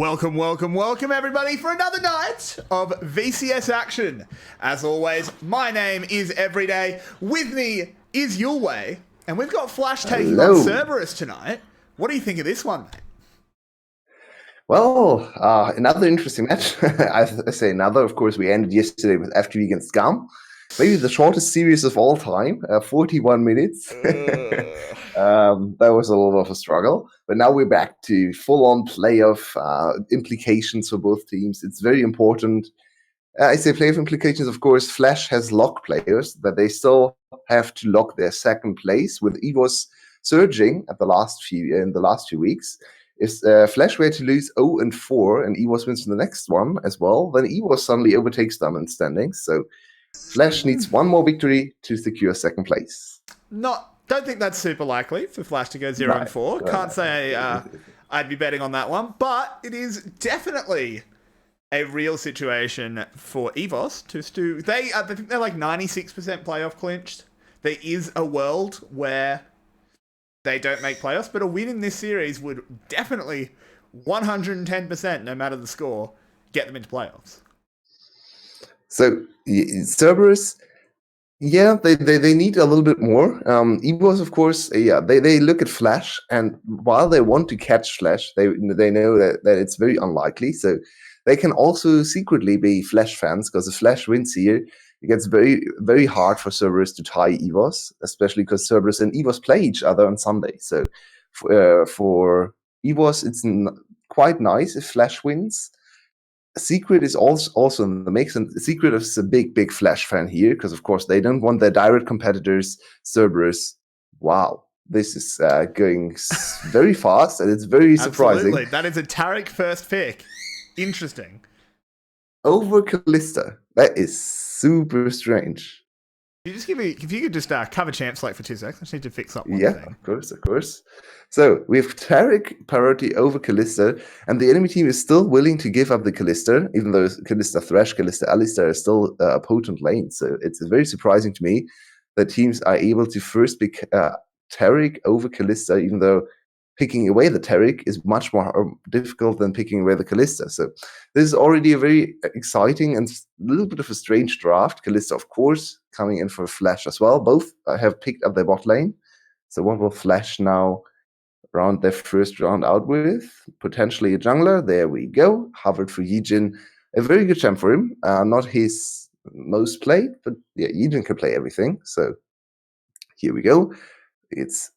Welcome, welcome, welcome everybody for another night of VCS action. As always, my name is Everyday. With me is Yulwei, and we've got Flash taking on Cerberus tonight. What do you think of this one, mate? Well, another interesting match. I say another. Of course, we ended yesterday with FTV against Scum. Maybe the shortest series of all time, 41 minutes. That was a lot of a struggle. But now we're back to full-on playoff implications for both teams. It's very important. I say playoff implications, of course. Flash has lock players, but they still have to lock their second place, with EVOS surging in the last few weeks. If Flash were to lose 0-4 and EVOS wins the next one as well, then EVOS suddenly overtakes them in standings. So Flash needs one more victory to secure second place. Don't think that's super likely for Flash to go 0-4. Can't say I'd be betting on that one, but it is definitely a real situation for EVOS to stew. I think they're like 96% playoff clinched. There is a world where they don't make playoffs, but a win in this series would definitely 110%, no matter the score, get them into playoffs. So Cerberus, yeah, they need a little bit more. EVOS, of course, they look at Flash, and while they want to catch Flash, they know that it's very unlikely. So they can also secretly be Flash fans, because if Flash wins here, it gets very, very hard for Cerberus to tie EVOS, especially because Cerberus and EVOS play each other on Sunday. So for EVOS, it's quite nice if Flash wins. Secret is also in the mix, and Secret is a big Flash fan here, because of course they don't want their direct competitors, Cerberus. Wow, this is going very fast, and it's very surprising. Absolutely, that is a Taric first pick. Interesting. Over Callista. That is super strange. If you could just cover champ select for 2 seconds. I just need to fix up one thing. Yeah, of course. So we have Taric priority over Callista, and the enemy team is still willing to give up the Callista, even though Callista Thresh, Callista Alistar is still a potent lane. So it's very surprising to me that teams are able to first pick Taric over Callista, even though picking away the Taric is much more difficult than picking away the Callista. So this is already a very exciting and a little bit of a strange draft. Callista, of course, coming in for Flash as well. Both have picked up their bot lane. So what will Flash now round their first round out with? Potentially a jungler. There we go. Hovered for Yijin. A very good champ for him. Not his most played, but yeah, Yijin can play everything. So here we go. It's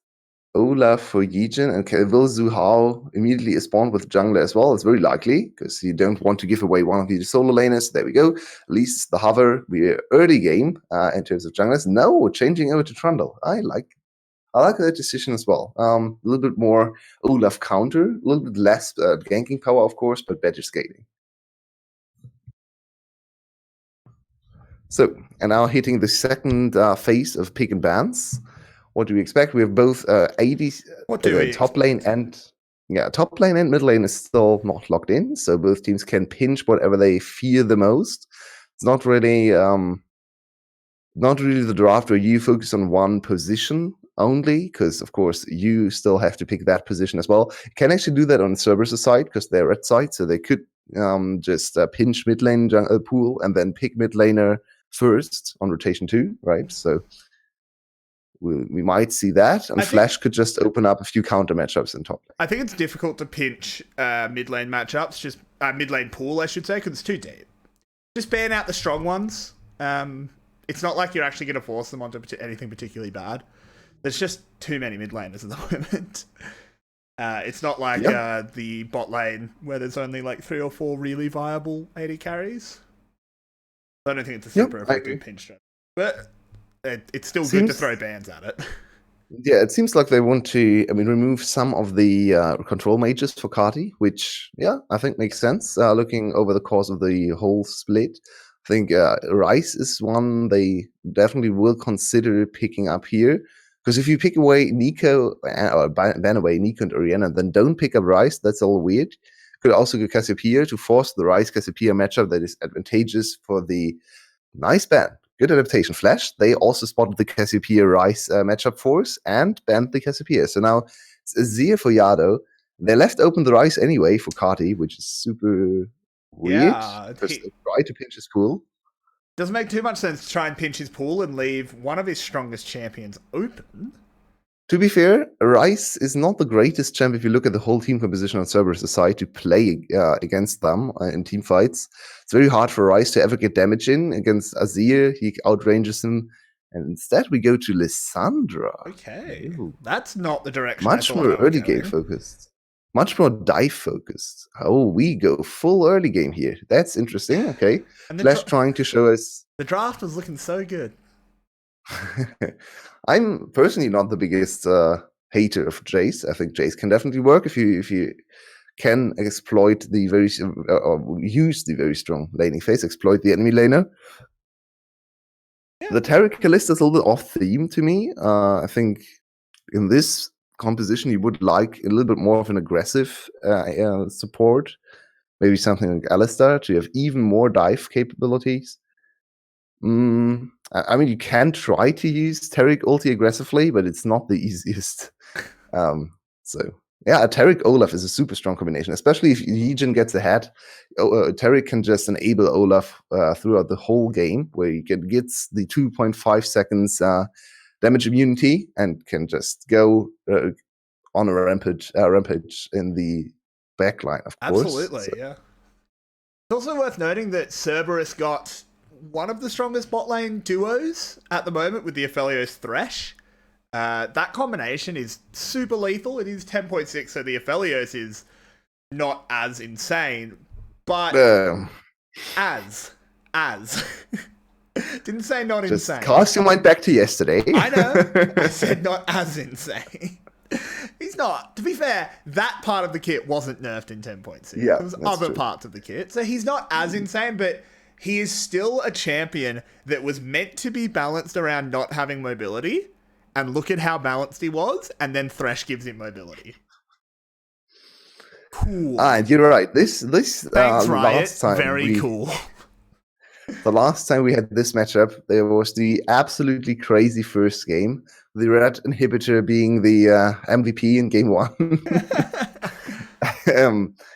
Olaf for Yijin, and will Zhu Hao immediately spawn with jungler as well? It's very likely, because you don't want to give away one of the solo laners. There we go. At least the hover, we're early game in terms of junglers. No, changing over to Trundle. I like that decision as well. A little bit more Olaf counter, a little bit less ganking power, of course, but better scaling. So, and now hitting the second phase of pick and bans. What do we expect? We have both 80 top lane and top lane and mid lane is still not locked in, so both teams can pinch whatever they fear the most. It's not really the draft where you focus on one position only, because of course you still have to pick that position as well. You can actually do that on Cerberus' side, because they're red side, so they could just pinch mid lane pool and then pick mid laner first on rotation 2, right? So we might see that, and Flash could just open up a few counter matchups in top lane. I think it's difficult to pinch mid lane matchups, just mid lane pool, I should say, because it's too deep. Just ban out the strong ones. It's not like you're actually going to force them onto anything particularly bad. There's just too many mid laners at the moment. It's not like the bot lane where there's only like 3 or 4 really viable AD carries. I don't think it's a super effective pinch strategy. But it's still good to throw bans at it. Yeah, it seems like they want to, remove some of the control mages for Kati, which, I think makes sense. Looking over the course of the whole split, I think Rice is one they definitely will consider picking up here. Because if you pick away Nico, or ban away Nico and Orianna, then don't pick up Rice, that's all weird. Could also go Cassiopeia to force the Rice-Cassiopeia matchup that is advantageous for the nice ban. Good adaptation. Flash, they also spotted the Cassiopeia Rice matchup force and banned the Cassiopeia. So now it's Azir for Yado, They left open the Rice anyway for Carti, which is super weird. Yeah, Because they try to pinch his pool. doesn't make too much sense to try and pinch his pool and leave one of his strongest champions open. To be fair, Rice is not the greatest champ if you look at the whole team composition on Cerberus' side to play against them in team fights. It's very hard for Rice to ever get damage in against Azir. He outranges him. And instead, we go to Lissandra. Okay. Ooh. That's not the direction Much I thought more I would early go game in. focused. Much more dive focused. Oh, we go full early game here. That's interesting. Okay. And Flash trying to show us. the draft was looking so good. I'm personally not the biggest hater of Jace. I think Jace can definitely work if you can exploit the very or use the very strong laning phase, exploit the enemy laner. Yeah. The Taric Kalista is a little bit off theme to me. I think in this composition you would like a little bit more of an aggressive support, maybe something like Alistar to have even more dive capabilities. I mean, you can try to use Taric ulti aggressively, but it's not the easiest. So yeah, Taric Olaf is a super strong combination, especially if Legion gets ahead. Taric can just enable Olaf throughout the whole game, where he gets the 2.5 seconds damage immunity and can just go on a rampage in the backline, of course. Absolutely, so. Yeah. It's also worth noting that Cerberus got one of the strongest bot lane duos at the moment with the Aphelios Thresh. That combination is super lethal. It is 10.6, so the Aphelios is not as insane, but as. Didn't say not just insane. Cast your mind back to yesterday. I know. I said not as insane. He's not. To be fair, that part of the kit wasn't nerfed in 10.6. Yeah, there was other parts of the kit. So he's not as insane, but he is still a champion that was meant to be balanced around not having mobility. And look at how balanced he was, and then Thresh gives him mobility. Cool. And you're right. This Thanks, Riot. Last time very cool. The last time we had this matchup, there was the absolutely crazy first game. The red inhibitor being the MVP in game 1.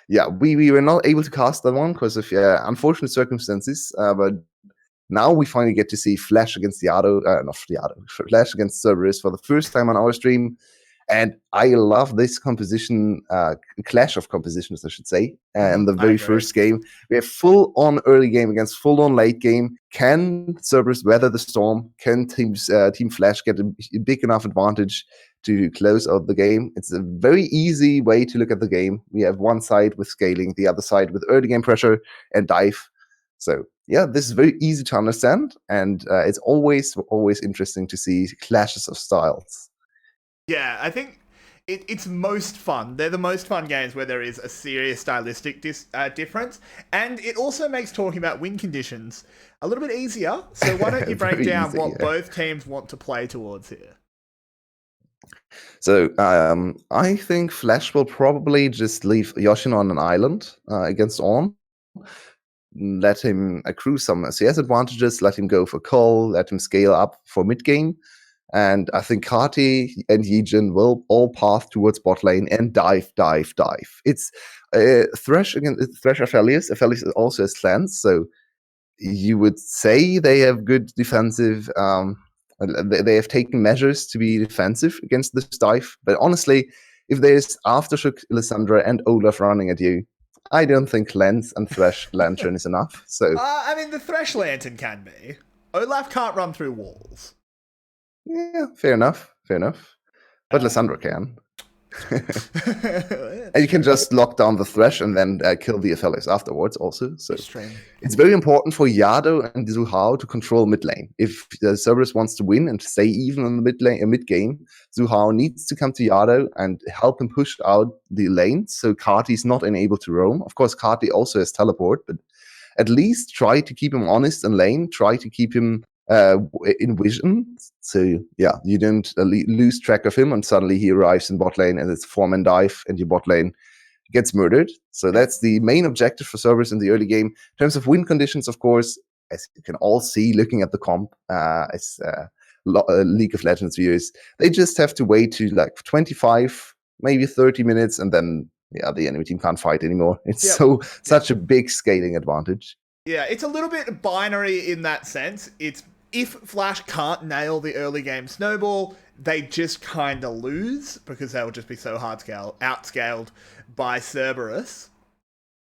Yeah, we were not able to cast that one because of unfortunate circumstances. But now we finally get to see Flash against Flash against Cerberus for the first time on our stream. And I love this composition, clash of compositions, I should say. And the very first game, we have full-on early game against full-on late game. Can Cerberus weather the storm? Can Team Flash get a big enough advantage to close out the game? It's a very easy way to look at the game. We have one side with scaling, the other side with early game pressure and dive. So yeah, this is very easy to understand, and it's always interesting to see clashes of styles. Yeah, I think it's most fun. They're the most fun games where there is a serious stylistic difference, and it also makes talking about win conditions a little bit easier. So why don't you break down what both teams want to play towards here? So I think Flash will probably just leave Yoshin on an island against Ornn. Let him accrue some CS advantages, let him go for Cull, let him scale up for mid game. And I think Carti and Yijin will all path towards bot lane and dive. It's Thresh against Thresh Aphelios. Aphelios also has clans, so you would say they have good defensive. They have taken measures to be defensive against this dive. But honestly, if there's Aftershock, Lissandra, and Olaf running at you, I don't think Lens and Thresh Lantern is enough. So I mean, the Thresh Lantern can be. Olaf can't run through walls. Yeah, fair enough. But Lissandra can. And you can just lock down the Thresh and then kill the Aphelios afterwards also. So it's very important for Yado and Zuhao to control mid lane. If the Cerberus wants to win and stay even in the mid game, Zuhao needs to come to Yado and help him push out the lane so Carti is not enabled to roam. Of course, Carti also has teleport, but at least try to keep him honest in lane, try to keep him in vision, so yeah, you don't lose track of him and suddenly he arrives in bot lane and it's 4-man dive and your bot lane gets murdered. So that's the main objective for Cerberus in the early game. In terms of win conditions, of course, as you can all see looking at the comp, as League of Legends viewers, they just have to wait to like 25 maybe 30 minutes, and then the enemy team can't fight anymore. It's such a big scaling advantage. Yeah, it's a little bit binary in that sense. It's if Flash can't nail the early game snowball, they just kind of lose because they'll just be so outscaled by Cerberus.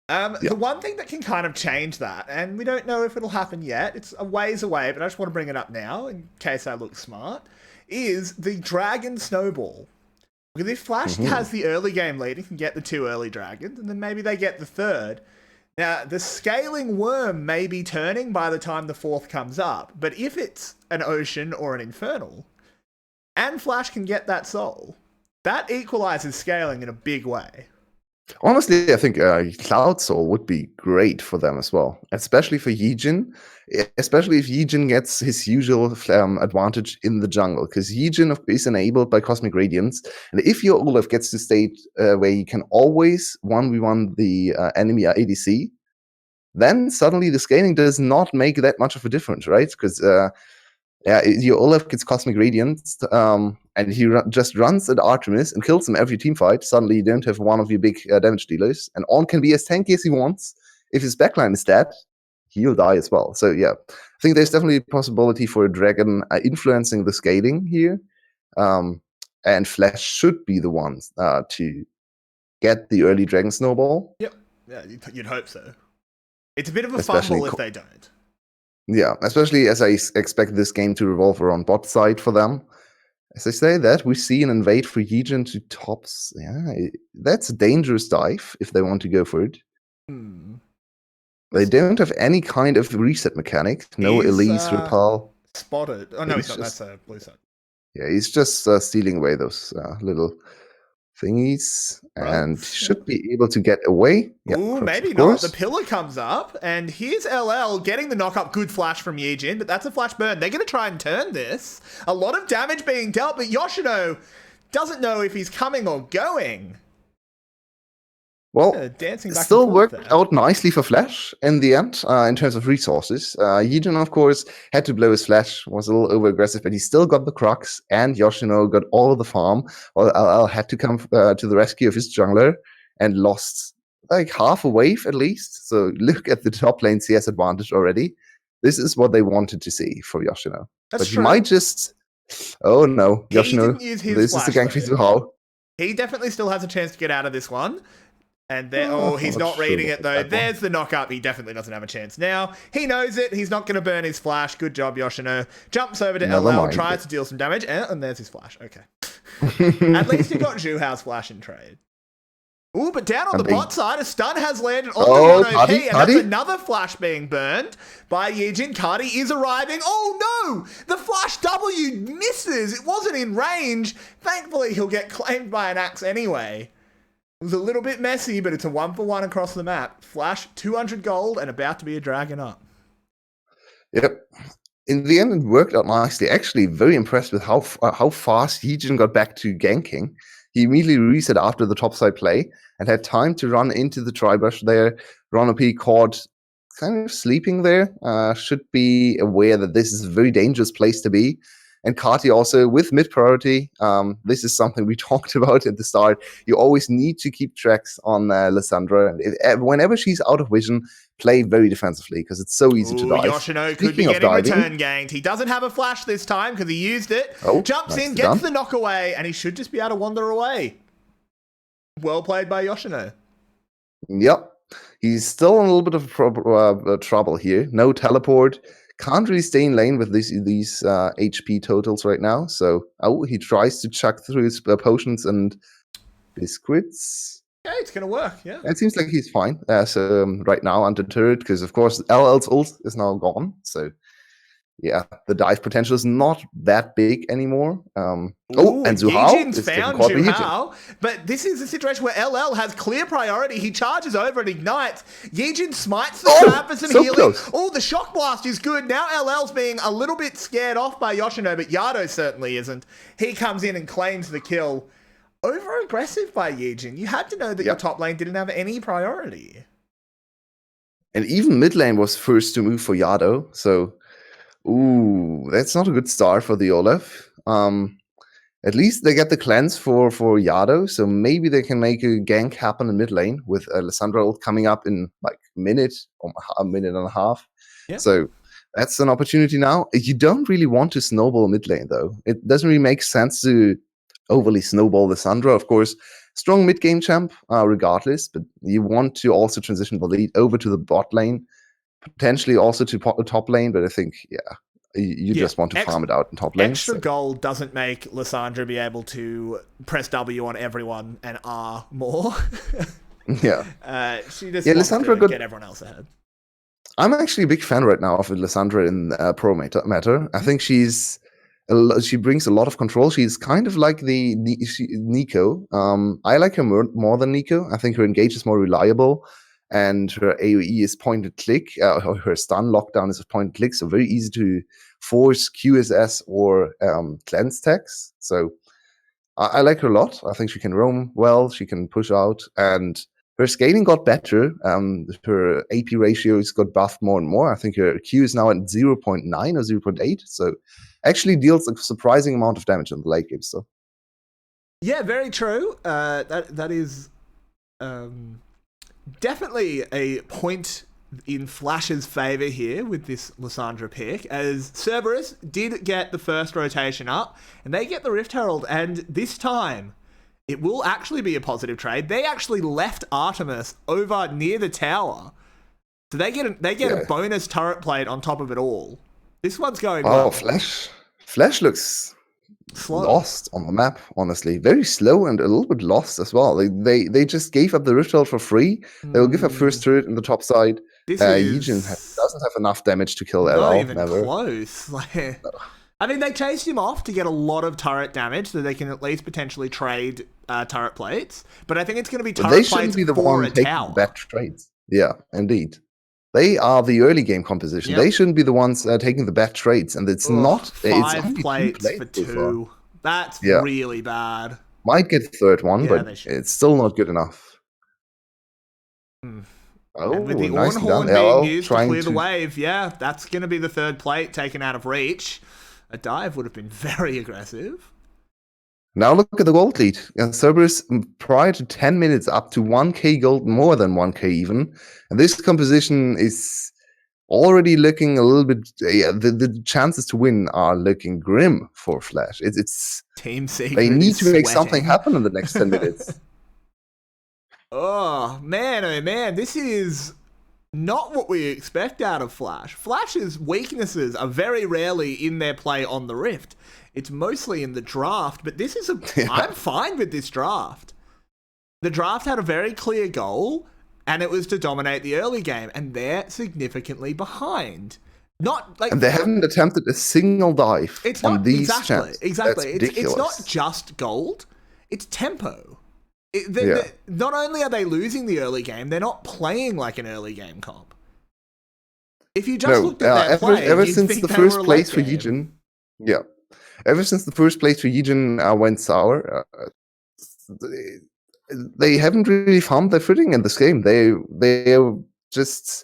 The one thing that can kind of change that, and we don't know if it'll happen yet, it's a ways away, but I just want to bring it up now in case I look smart, is the Dragon Snowball. Because if Flash has the early game lead, he can get the 2 early dragons, and then maybe they get the 3rd. Now, the scaling worm may be turning by the time the 4th comes up, but if it's an Ocean or an Infernal, and Flash can get that soul, that equalizes scaling in a big way. Honestly, I think Cloud Soul would be great for them as well, especially for Yijin, especially if Yijin gets his usual advantage in the jungle, because Yijin is enabled by Cosmic Radiance, and if your Olaf gets to state where you can always 1v1 the enemy ADC, then suddenly the scaling does not make that much of a difference, right? Because your Olaf gets Cosmic Radiance, and he just runs at Artemis and kills him every team fight. Suddenly you don't have one of your big damage dealers, and On can be as tanky as he wants. If his backline is dead, he'll die as well. So I think there's definitely a possibility for a Dragon influencing the scaling here, and Flash should be the ones to get the early Dragon Snowball. Yep, yeah, you'd hope so. It's a bit of a fumble if they don't. Yeah, especially as I expect this game to revolve around bot side for them. As I say that, we see an invade for Yijin to tops. Yeah, that's a dangerous dive if they want to go for it. They don't have any kind of reset mechanic. No Elise, Repel. Spotted. Oh, no, he's not. That's a blue side. Yeah, he's just stealing away those little thingies, and should be able to get away. Ooh, maybe not. The pillar comes up, and here's LL getting the knock-up. Good flash from Yijin, but that's a flash burn. They're going to try and turn this. A lot of damage being dealt, but Yoshino doesn't know if he's coming or going. Well, dancing back still worked out nicely for Flash in the end, in terms of resources. Yijin, of course, had to blow his Flash, was a little over-aggressive, but he still got the Crux, and Yoshino got all of the farm, while LL had to come to the rescue of his jungler, and lost like half a wave at least. So look at the top lane CS advantage already. This is what they wanted to see for Yoshino. That's but true. He might just... Oh no, Yoshino, this is the Gangplank to how. He definitely still has a chance to get out of this one. And then, he's not reading it though. There's the knock-up. He definitely doesn't have a chance now. He knows it. He's not going to burn his flash. Good job, Yoshino. Jumps over to LL, tries to deal some damage, and there's his flash. Okay. At least he got Zhuhao's flash in trade. Ooh, but down on the bot side, a stun has landed on the 1 OP, and that's another flash being burned by Yijin. Cardi is arriving. Oh no! The flash W misses. It wasn't in range. Thankfully, he'll get claimed by an axe anyway. It was a little bit messy, but it's a 1-for-1 across the map. Flash, 200 gold, and about to be a dragon up. Yep. In the end, it worked out nicely. Actually, very impressed with how fast Yijin got back to ganking. He immediately reset after the topside play and had time to run into the tri-brush there. Ronopi caught kind of sleeping there. Should be aware that this is a very dangerous place to be. And Kati also with mid priority. This is something we talked about at the start. You always need to keep tracks on Lissandra. Whenever she's out of vision, play very defensively because it's so easy to dive. Yoshino could be getting return ganked. He doesn't have a flash this time because he used it. Jumps in, gets the knock away, and he should just be able to wander away. Well played by Yoshino. Yep. He's still in a little bit of trouble here. No teleport. Can't really stay in lane with these HP totals right now. So he tries to chuck through his potions and biscuits. Yeah, it's gonna work. Yeah, it seems like he's fine. Right now under turret because of course LL's ult is now gone. So yeah, the dive potential is not that big anymore. And Zhuhao Yijin's found Zhuhao, but this is a situation where LL has clear priority. He charges over and ignites. Yijin smites the trap for some healing. Close. Oh, the shock blast is good. Now LL's being a little bit scared off by Yoshino, but Yado certainly isn't. He comes in and claims the kill. Over aggressive by Yijin. You had to know that your top lane didn't have any priority. And even mid lane was first to move for Yado, so ooh, that's not a good start for the Olaf. at least they get the cleanse for Yado, so maybe they can make a gank happen in mid lane with Lissandra ult coming up in like a minute or a minute and a half. Yeah. So that's an opportunity now. You don't really want to snowball mid lane, though. It doesn't really make sense to overly snowball Lissandra. Of course, strong mid game champ, regardless, but you want to also transition the lead over to the bot lane, potentially also to top lane. But I think, you just want to farm it out in top lane. Extra gold doesn't make Lissandra be able to press W on everyone and R more. Yeah. She just wants Lissandra to get everyone else ahead. I'm actually a big fan right now of Lissandra in pro meta. I think she brings a lot of control. She's kind of like the Nico. I like her more than Nico. I think her engage is more reliable, and her AoE is point and click. Her stun lockdown is a point and click, so very easy to force QSS or cleanse tags. So I like her a lot. I think she can roam well. She can push out, and her scaling got better. Her AP ratios got buffed more and more. I think her Q is now at 0.9 or 0.8. So actually deals a surprising amount of damage in the late game still. Yeah, very true. That is definitely a point in Flash's favour here with this Lissandra pick, as Cerberus did get the first rotation up, and they get the Rift Herald, and this time it will actually be a positive trade. They actually left Artemis over near the tower, so they get a bonus turret plate on top of it all. This one's going well. Flash looks slow. Lost on the map, honestly. Very slow and a little bit lost as well. They just gave up the Rift Herald for free. They will give up first turret in the top side. Yijin doesn't have enough damage to kill at all. Not even close. I mean, they chased him off to get a lot of turret damage so they can at least potentially trade turret plates. But I think it's going to be turret plates for a tower. They shouldn't be the one taking bad trades. Yeah, indeed. They are the early game composition. Yep. They shouldn't be the ones taking the bad trades. And it's not... 5 plates for 2. That's really bad. Might get third one, but it's still not good enough. Oh, and with the Ornhorn being used to clear the wave, that's going to be the third plate taken out of reach. A dive would have been very aggressive. Now look at the gold lead. Cerberus, prior to 10 minutes, up to 1k gold, more than 1k even. And this composition is already looking a little bit... the chances to win are looking grim for Flash. It's Team Secret. They need to make something happen in the next 10 minutes. Oh man, this is not what we expect out of Flash. Flash's weaknesses are very rarely in their play on the Rift. It's mostly in the draft, but this is I'm fine with this draft. The draft had a very clear goal, and it was to dominate the early game, and they're significantly behind. And they haven't attempted a single dive on these champs. Exactly. It's not just gold, it's tempo. Not only are they losing the early game, they're not playing like an early game comp. If you just looked at their play, ever since the first place for Yijin, ever since the first place for Yijin went sour, they haven't really found their footing in this game. They are just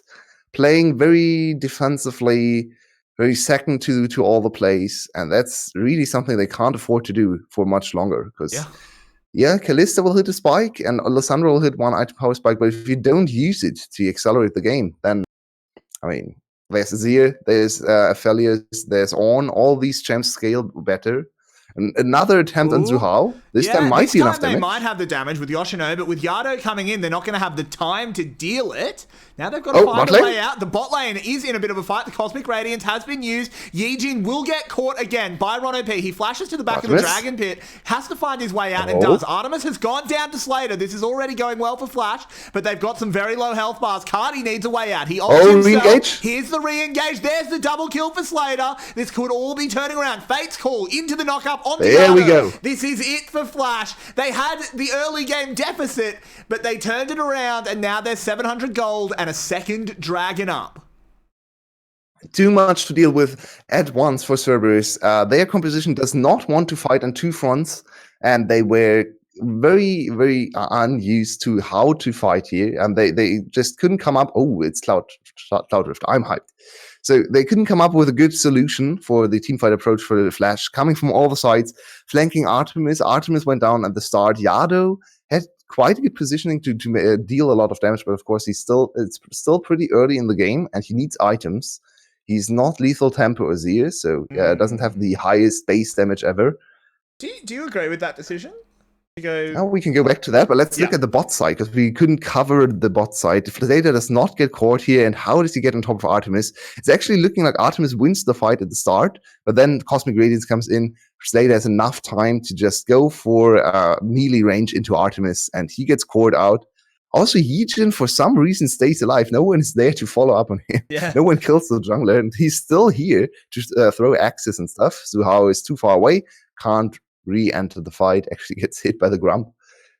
playing very defensively, very second to all the plays, and that's really something they can't afford to do for much longer. Because Kalista will hit a spike, and Lissandra will hit one item power spike, but if you don't use it to accelerate the game, then, I mean, there's Azir, there's Aphelios, there's Ornn, all these champs scale better. And another attempt on Zuhao. This time might be enough damage. They might have the damage with Yoshino, but with Yado coming in, they're not going to have the time to deal it. Now they've got to find a way out. The bot lane is in a bit of a fight. The Cosmic Radiance has been used. Yijin will get caught again by Ron OP. He flashes to the back of the Dragon Pit, has to find his way out, and does. Artemis has gone down to Slater. This is already going well for Flash, but they've got some very low health bars. Cardi needs a way out. He ults himself. Here's the re-engage. There's the double kill for Slater. This could all be turning around. Fate's Call into the knock-up on the There we go. This is it for Flash. They had the early game deficit, but they turned it around, and now they're 700 gold and a second dragon up. Too much to deal with at once for Cerberus. Their composition does not want to fight on two fronts, and they were very, very unused to how to fight here, and they just couldn't come up. Oh, it's Cloud Rift. I'm hyped. So they couldn't come up with a good solution for the teamfight approach for the Flash, coming from all the sides, flanking Artemis. Artemis went down at the start. Yado had quite a good positioning to deal a lot of damage, but of course it's still pretty early in the game, and he needs items. He's not lethal tempo or Azir, so doesn't have the highest base damage ever. Do you agree with that decision? We can go back to that, but let's look at the bot side, because we couldn't cover the bot side. If Zeta does not get caught here, and how does he get on top of Artemis? It's actually looking like Artemis wins the fight at the start, but then Cosmic Radiance comes in. Zeta has enough time to just go for melee range into Artemis, and he gets caught out. Also, Yijin, for some reason, stays alive. No one is there to follow up on him. Yeah. No one kills the jungler, and he's still here to throw axes and stuff. Suhao is too far away, can't re-enter the fight, actually gets hit by the Grump.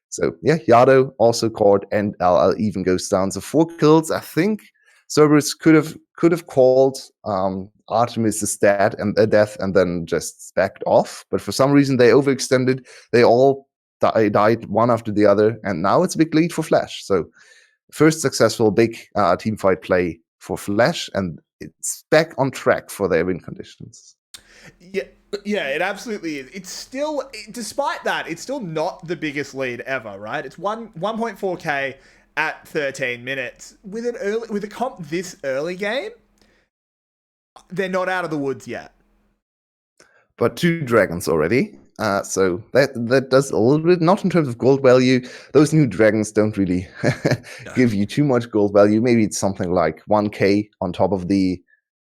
So yeah, Yado also caught, and LL even goes down. So 4 kills. I think Cerberus could have called Artemis' death and then just backed off. But for some reason they overextended. They all died one after the other, and now it's a big lead for Flash. So first successful big team fight play for Flash, and it's back on track for their win conditions. Yeah, it absolutely is. It's still, despite that, it's still not the biggest lead ever, right? It's 1.4k at 13 minutes with a comp this early game. They're not out of the woods yet. But 2 dragons already. So that does a little bit, not in terms of gold value. Those new dragons don't really give you too much gold value. Maybe it's something like 1k on top of the.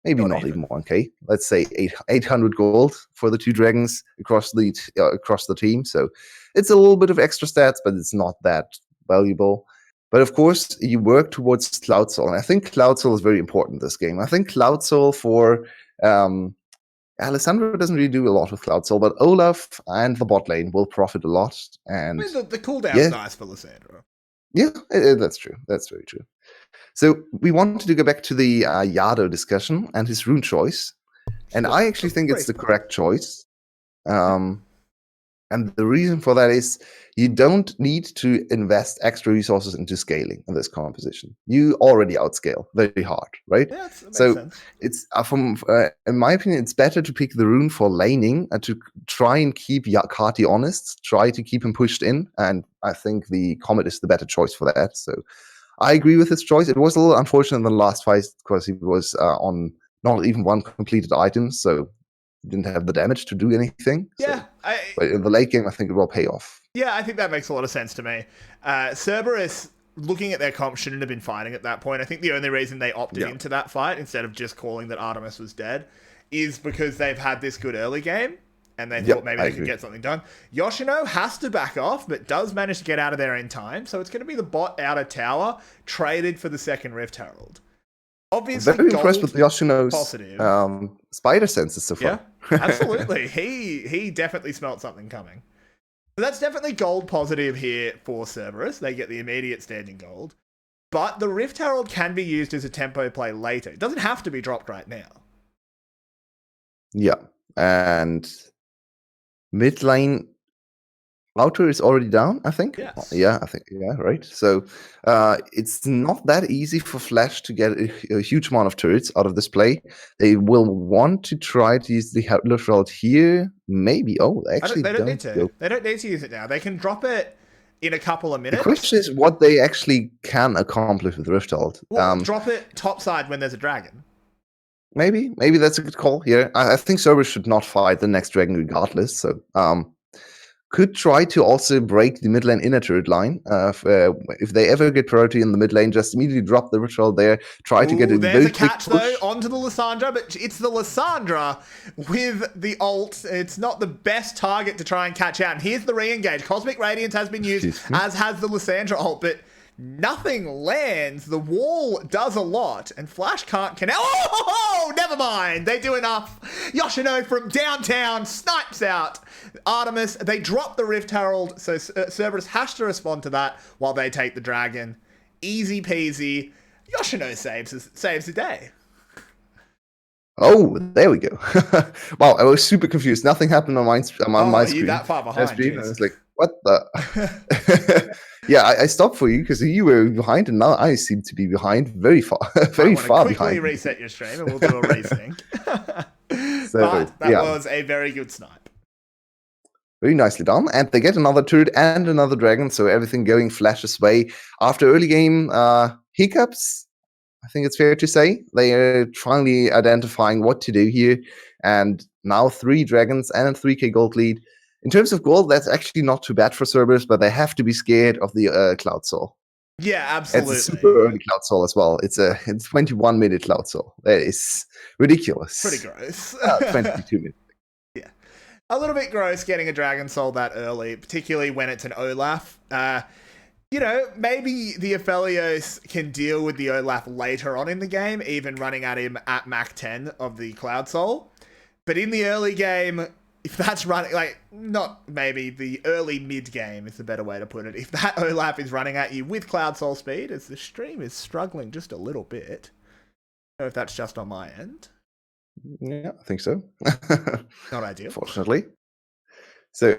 Maybe not even 1k. Let's say 800 gold for the 2 dragons across the team. So it's a little bit of extra stats, but it's not that valuable. But of course, you work towards Cloud Soul, and I think Cloud Soul is very important in this game. I think Cloud Soul for Alessandro doesn't really do a lot with Cloud Soul, but Olaf and the bot lane will profit a lot. And I mean, the cooldown's nice for Lissandra. Yeah, that's true. That's very true. So we wanted to go back to the Yado discussion and his rune choice. And I actually think it's the correct choice. And the reason for that is you don't need to invest extra resources into scaling in this composition. You already outscale very hard, right? Yeah, that makes so sense. It's in my opinion, it's better to pick the rune for laning and to try and keep Kati honest, try to keep him pushed in. And I think the Comet is the better choice for that. So I agree with his choice. It was a little unfortunate in the last fight because he was on not even one completed item, so he didn't have the damage to do anything. Yeah. So, but in the late game, I think it will pay off. Yeah, I think that makes a lot of sense to me. Cerberus, looking at their comp, shouldn't have been fighting at that point. I think the only reason they opted into that fight, instead of just calling that Artemis was dead, is because they've had this good early game. And they thought maybe they could get something done. Yoshino has to back off, but does manage to get out of there in time. So it's going to be the bot outer tower traded for the second Rift Herald. Obviously, very impressed with Yoshino's spider senses so far. Yeah, absolutely. He definitely smelt something coming. So that's definitely gold positive here for Cerberus. They get the immediate standing gold. But the Rift Herald can be used as a tempo play later. It doesn't have to be dropped right now. Yeah, and mid lane Router is already down, I think. Yes. Yeah, I think. Yeah, right. So it's not that easy for Flash to get a huge amount of turrets out of this play. They will want to try to use the Rift Herald here. Maybe. Oh, actually, they don't need to. They don't need to use it now. They can drop it in a couple of minutes. The question is what they actually can accomplish with Rift Herald. Well, drop it topside when there's a dragon. Maybe that's a good call here. I think Cerberus should not fight the next dragon regardless. So could try to also break the mid lane inner turret line. If they ever get priority in the mid lane, just immediately drop the ritual there. Try to get a there's very a catch quick push. though onto the Lissandra, but it's the Lissandra with the ult. It's not the best target to try and catch out. And here's the re-engage. Cosmic Radiance has been used, as has the Lissandra ult, but nothing lands. The wall does a lot, and Flash can't connect. Oh, never mind. They do enough. Yoshino from downtown snipes out Artemis. They drop the Rift Herald, so Cerberus has to respond to that while they take the dragon. Easy peasy. Yoshino saves the day. Oh, there we go. Wow, I was super confused. Nothing happened on my you screen. that far behind. I was like, What the? Yeah, I stopped for you because you were behind, and now I seem to be behind, very far, very far quickly behind. reset your stream, and we'll do a resync. So But that was a very good snipe. very nicely done. And they get another turret and another dragon, so everything going Flash's way. After early game hiccups, I think it's fair to say, they are finally identifying what to do here. And now 3 dragons and a 3k gold lead. In terms of gold, that's actually not too bad for Cerberus, but they have to be scared of the Cloud Soul. Yeah, absolutely. It's a super early Cloud Soul as well. It's 21-minute Cloud Soul. That is ridiculous. Pretty gross. 22 minutes. Yeah. A little bit gross getting a Dragon Soul that early, particularly when it's an Olaf. You know, maybe the Aphelios can deal with the Olaf later on in the game, even running at him at Mach 10 of the Cloud Soul. But in the early game, if that's running, like, not maybe the early mid-game is the better way to put it. If that Olaf is running at you with Cloud Soul speed, as the stream is struggling just a little bit. I don't know if that's just on my end. Yeah, I think so. Not ideal. Fortunately. So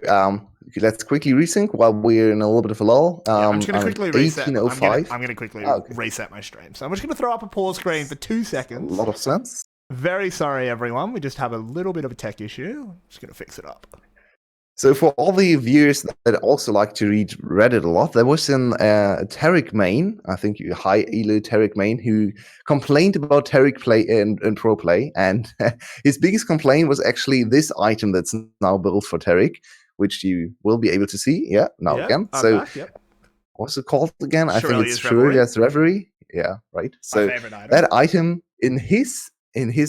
let's quickly resync while we're in a little bit of a lull. I'm just going to quickly reset. 1805. I'm going to quickly reset my stream. So I'm just going to throw up a pause screen for 2 seconds. A lot of sense. Very sorry, everyone. We just have a little bit of a tech issue. Just going to fix it up. So for all the viewers that also like to read Reddit a lot, there was an Tarek main, I think high elo Tarek main, who complained about Tarek play in pro play, and his biggest complaint was actually this item that's now built for Tarek, which you will be able to see. Yeah, now again. So back, yep. What's it called again? I think it's Shirley's Reverie. Yeah, right. So my favorite item. That item, in his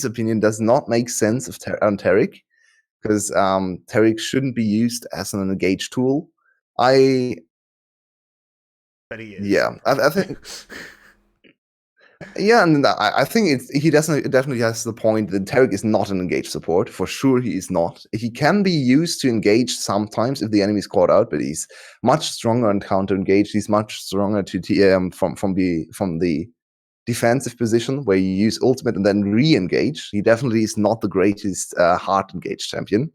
opinion, does not make sense on Tarek. Because Tarek shouldn't be used as an engage tool. But he is. Yeah, I think. Yeah, and I think he definitely has the point that Tarek is not an engage support. For sure, he is not. He can be used to engage sometimes if the enemy is caught out, but he's much stronger on counter engage. He's much stronger to TM from the defensive position where you use ultimate and then re-engage. He definitely is not the greatest hard engage champion.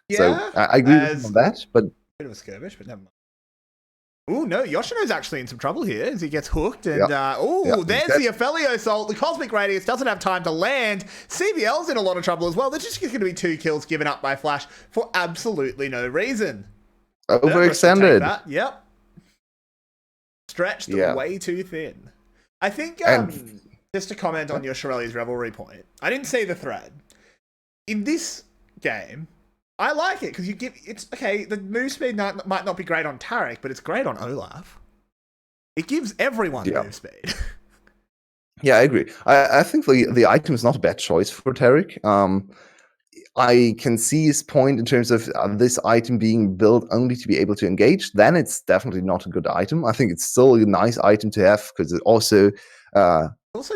Yeah, so I agree with him on that, but bit of a skirmish, but never mind. Oh no, Yoshino's actually in some trouble here as he gets hooked, and there's the Aphelios ult. The Cosmic Radius doesn't have time to land. CBL's in a lot of trouble as well. There's just going to be 2 kills given up by Flash for absolutely no reason. Overextended. Yep. Stretched way too thin. I think, just to comment on your Shirley's Revelry point, I didn't see the thread. In this game, I like it because it's okay. The move speed might not be great on Tarek, but it's great on Olaf. It gives everyone move speed. Yeah, I agree. I think the item is not a bad choice for Tarek. I can see his point in terms of this item being built only to be able to engage. Then it's definitely not a good item. I think it's still a nice item to have because it also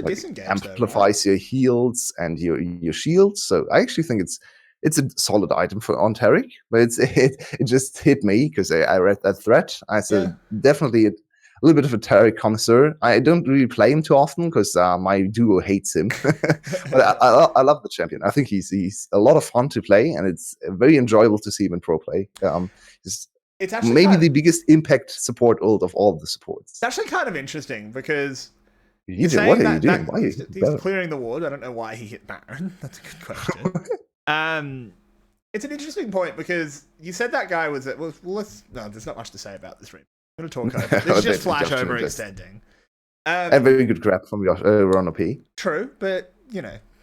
disengage amplifies your heals and your shields. So I actually think it's a solid item on Tarek, but it just hit me because I read that threat. I said definitely a little bit of a Tarek connoisseur. I don't really play him too often because my duo hates him. But I love the champion. I think he's a lot of fun to play, and it's very enjoyable to see him in pro play. It's actually maybe the biggest impact support ult of all of the supports. It's actually kind of interesting because what are you doing? Why he's clearing the ward. I don't know why he hit Baron. That's a good question. It's an interesting point because you said that guy was there's not much to say about this ring. I'm going to talk over. This is just Flash overextending. A very good grab from Ron P. True, but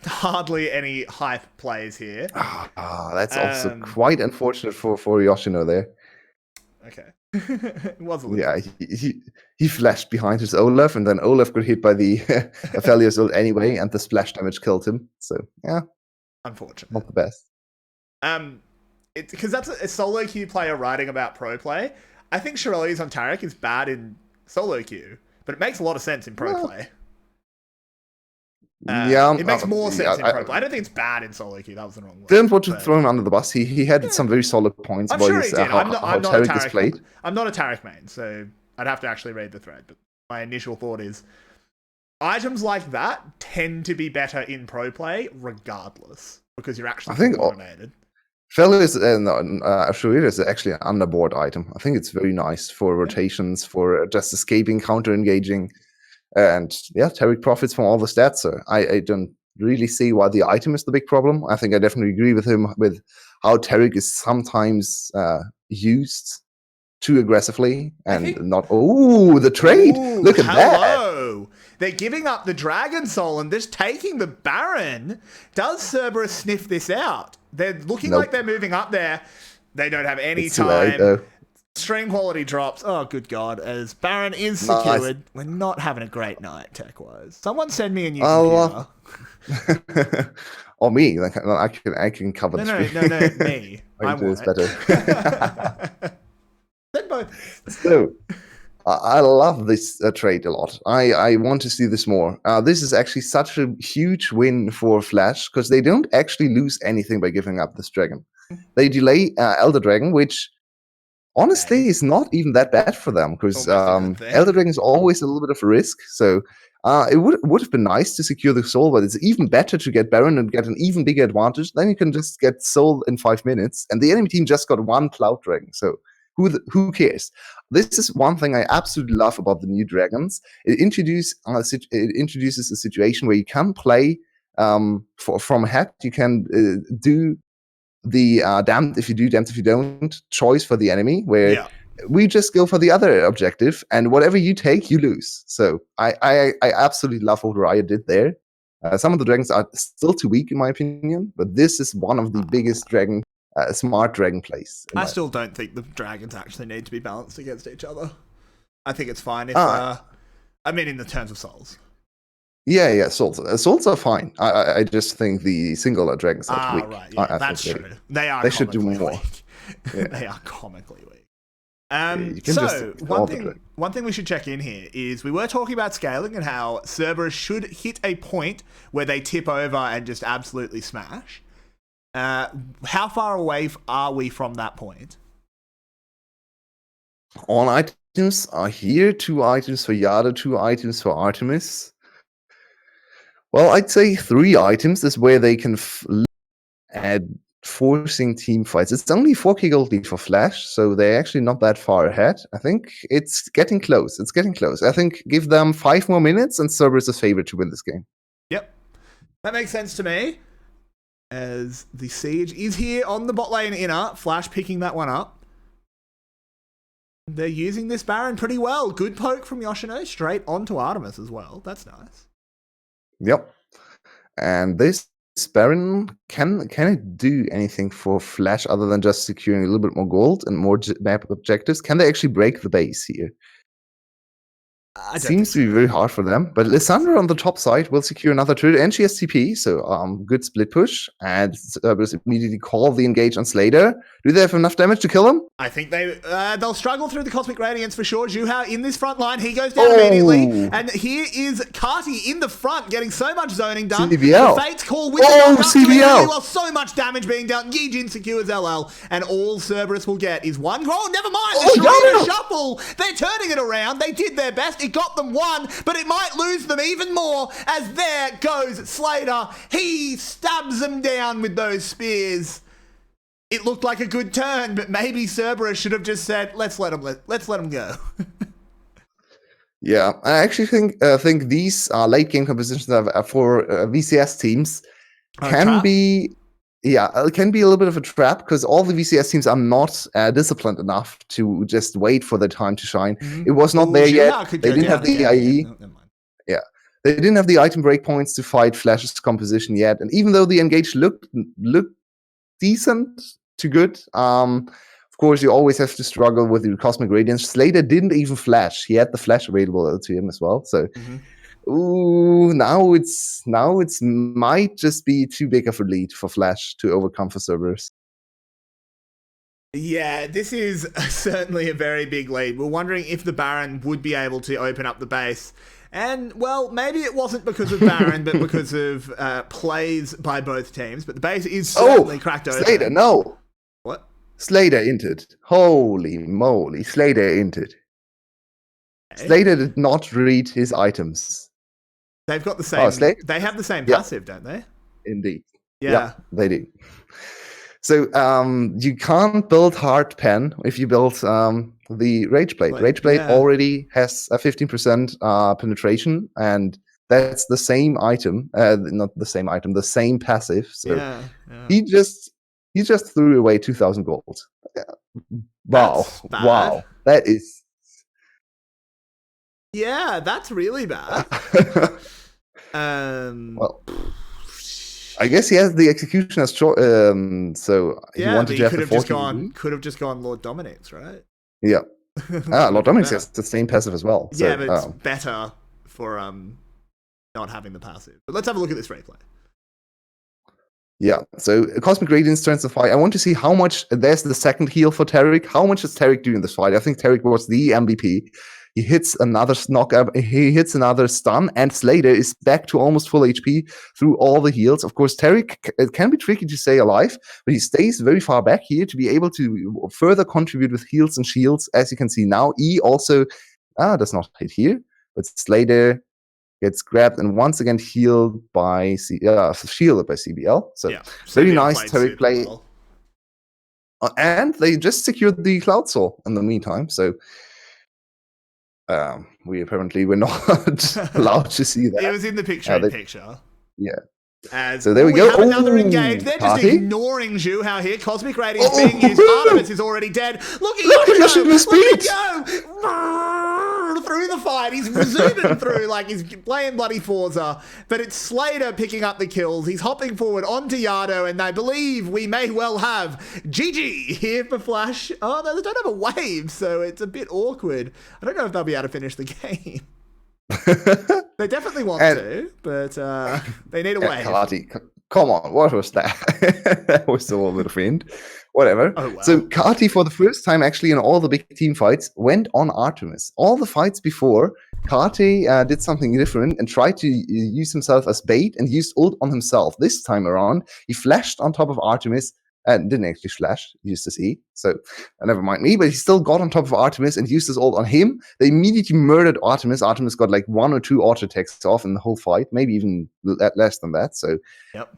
hardly any hype plays here. That's also quite unfortunate for Yoshino there. Okay. It was a little. Yeah, he flashed behind his Olaf, and then Olaf got hit by the Aphelios ult anyway, and the splash damage killed him. So yeah, unfortunate. Not the best. Because that's a solo queue player writing about pro play. I think Shirley's on Tarek is bad in solo queue, but it makes a lot of sense in pro play. It makes more sense in pro play. I don't think it's bad in solo queue. That was the wrong word. Didn't want to throw him under the bus. He had some very solid points about how Tarek is played. I'm not a Tarek main, so I'd have to actually read the thread. But my initial thought is items like that tend to be better in pro play regardless because you're actually coordinated. FL is Ashura is actually an underboard item. I think it's very nice for rotations, for just escaping, counter engaging, and yeah, Tarek profits from all the stats. So I don't really see why the item is the big problem. I think I definitely agree with him with how Tarek is sometimes used too aggressively and not. Oh, the trade! Ooh, Look at that! Hello! They're giving up the Dragon Soul and just taking the Baron. Does Cerberus sniff this out? They're looking like they're moving up there. They don't have any time. Stream quality drops. Oh, good God. As Baron is secured, nice. We're not having a great night tech-wise. Someone send me a new computer. Or me. I can cover the screen. No, me. I want it. Better. So, I love this trade a lot. I want to see this more. This is actually such a huge win for Flash because they don't actually lose anything by giving up this dragon. They delay Elder Dragon, which honestly is not even that bad for them because Elder Dragon is always a little bit of a risk. So it would have been nice to secure the soul, but it's even better to get Baron and get an even bigger advantage. Then you can just get soul in 5 minutes, and the enemy team just got one Cloud Dragon. So who cares? This is one thing I absolutely love about the new dragons. It introduces a situation where you can play from ahead. You can do the damned if you do, damned if you don't choice for the enemy, where we just go for the other objective, and whatever you take, you lose. So I absolutely love what Riot did there. Some of the dragons are still too weak, in my opinion, but this is one of the biggest smart dragon plays. I still don't think the dragons actually need to be balanced against each other. I think it's fine if, I mean, in the terms of souls. Yeah, souls. Souls are fine. I just think the singular dragons are weak. Right, yeah, that's true. They should do more. They are comically weak. So one thing we should check in here is we were talking about scaling and how Cerberus should hit a point where they tip over and just absolutely smash. How far away are we from that point? On items are here 2 items for Yada, 2 items for Artemis. Well, I'd say 3 items is where they can add forcing team fights. It's only 4k gold lead for Flash, so they're actually not that far ahead. I think it's getting close. I think give them 5 more minutes and Cerberus is favored to win this game. Yep. That makes sense to me. As the siege is here on the bot lane inner, Flash picking that one up. They're using this Baron pretty well. Good poke from Yoshino straight onto Artemis as well. That's nice. Yep. And this Baron, can it do anything for Flash other than just securing a little bit more gold and more map objectives? Can they actually break the base here? Seems to be very hard for them, but Lissandra on the top side will secure another turret, and she has TP, so good split push, and Cerberus immediately call the engage on Slater. Do they have enough damage to kill him? I think they'll struggle through the Cosmic Radiance for sure. Juhao in this front line, he goes down immediately, and here is Kati in the front, getting so much zoning done. CBL. The Fate's call with the CBL. Well, so much damage being done. Yijin secures LL, and all Cerberus will get is one. Oh, never mind. The shuffle. They're turning it around. They did their best. It got them 1, but it might lose them even more as there goes Slater. He stabs them down with those spears. It looked like a good turn, but maybe Cerberus should have just said, let's let him go. Yeah, I actually think these late game compositions for VCS teams can be it can be a little bit of a trap because all the VCS teams are not disciplined enough to just wait for their time to shine. It was not there yet. They didn't have the IE. Yeah, they didn't have the item breakpoints to fight Flash's composition yet. And even though the engage looked decent to good, of course you always have to struggle with the Cosmic Radiance. Slater didn't even flash. He had the flash available to him as well. So. Ooh, now it's might just be too big of a lead for Flash to overcome for Cerberus. Yeah, this is certainly a very big lead. We're wondering if the Baron would be able to open up the base. And, well, maybe it wasn't because of Baron, but because of plays by both teams. But the base is certainly cracked open. Slater, no. What? Slater inted. Holy moly, Slater inted. Okay. Slater did not read his items. They've got the same. They have the same passive, don't they? Indeed. Yeah, they do. So you can't build hard pen if you build the Rage Blade. Rage Blade already has a 15% penetration, and that's the same item. Not the same item, the same passive. So he just threw away 2,000 gold. Wow. That's bad. Wow. That is. Yeah, that's really bad. Well, I guess he has the execution as short. So he wanted to have the 40. Could have just gone Lord Dominic's, right? Yeah. Lord Dominic's has the same passive as well. So, yeah, but it's better for not having the passive. But let's have a look at this replay. Yeah, so Cosmic Radiance turns the fight. I want to see how much. There's the second heal for Taric. How much does Taric do in this fight? I think Taric was the MVP. He hits another knockup. He hits another stun, and Slater is back to almost full HP through all the heals. Of course, Taric, it can be tricky to stay alive, but he stays very far back here to be able to further contribute with heals and shields. As you can see now, E also does not hit here, but Slater gets grabbed and once again shielded by CBL. So very nice Taric play. Well. And they just secured the Cloud Soul in the meantime. So we apparently were not allowed to see that. It was in the picture. Yeah. So there we go. Have another engage. They're just ignoring Zhu Hao here. Cosmic Radiance being used. Artemis is already dead. Look at Yoshi's speed. Through the fight. He's zooming through like he's playing bloody Forza. But it's Slater picking up the kills. He's hopping forward onto Yado, and I believe we may well have GG here for Flash. Oh, they don't have a wave, so it's a bit awkward. I don't know if they'll be able to finish the game. They definitely want to, but they need a wave. Carty, come on, what was that? That was all little friend. Whatever. Oh, wow. So Carty, for the first time actually in all the big team fights, went on Artemis. All the fights before, Carty did something different and tried to use himself as bait and used ult on himself. This time around, he flashed on top of Artemis. Didn't actually flash, used his E. So never mind me, but he still got on top of Artemis and used his ult on him. They immediately murdered Artemis. Artemis got like 1 or 2 auto attacks off in the whole fight, maybe even less than that. So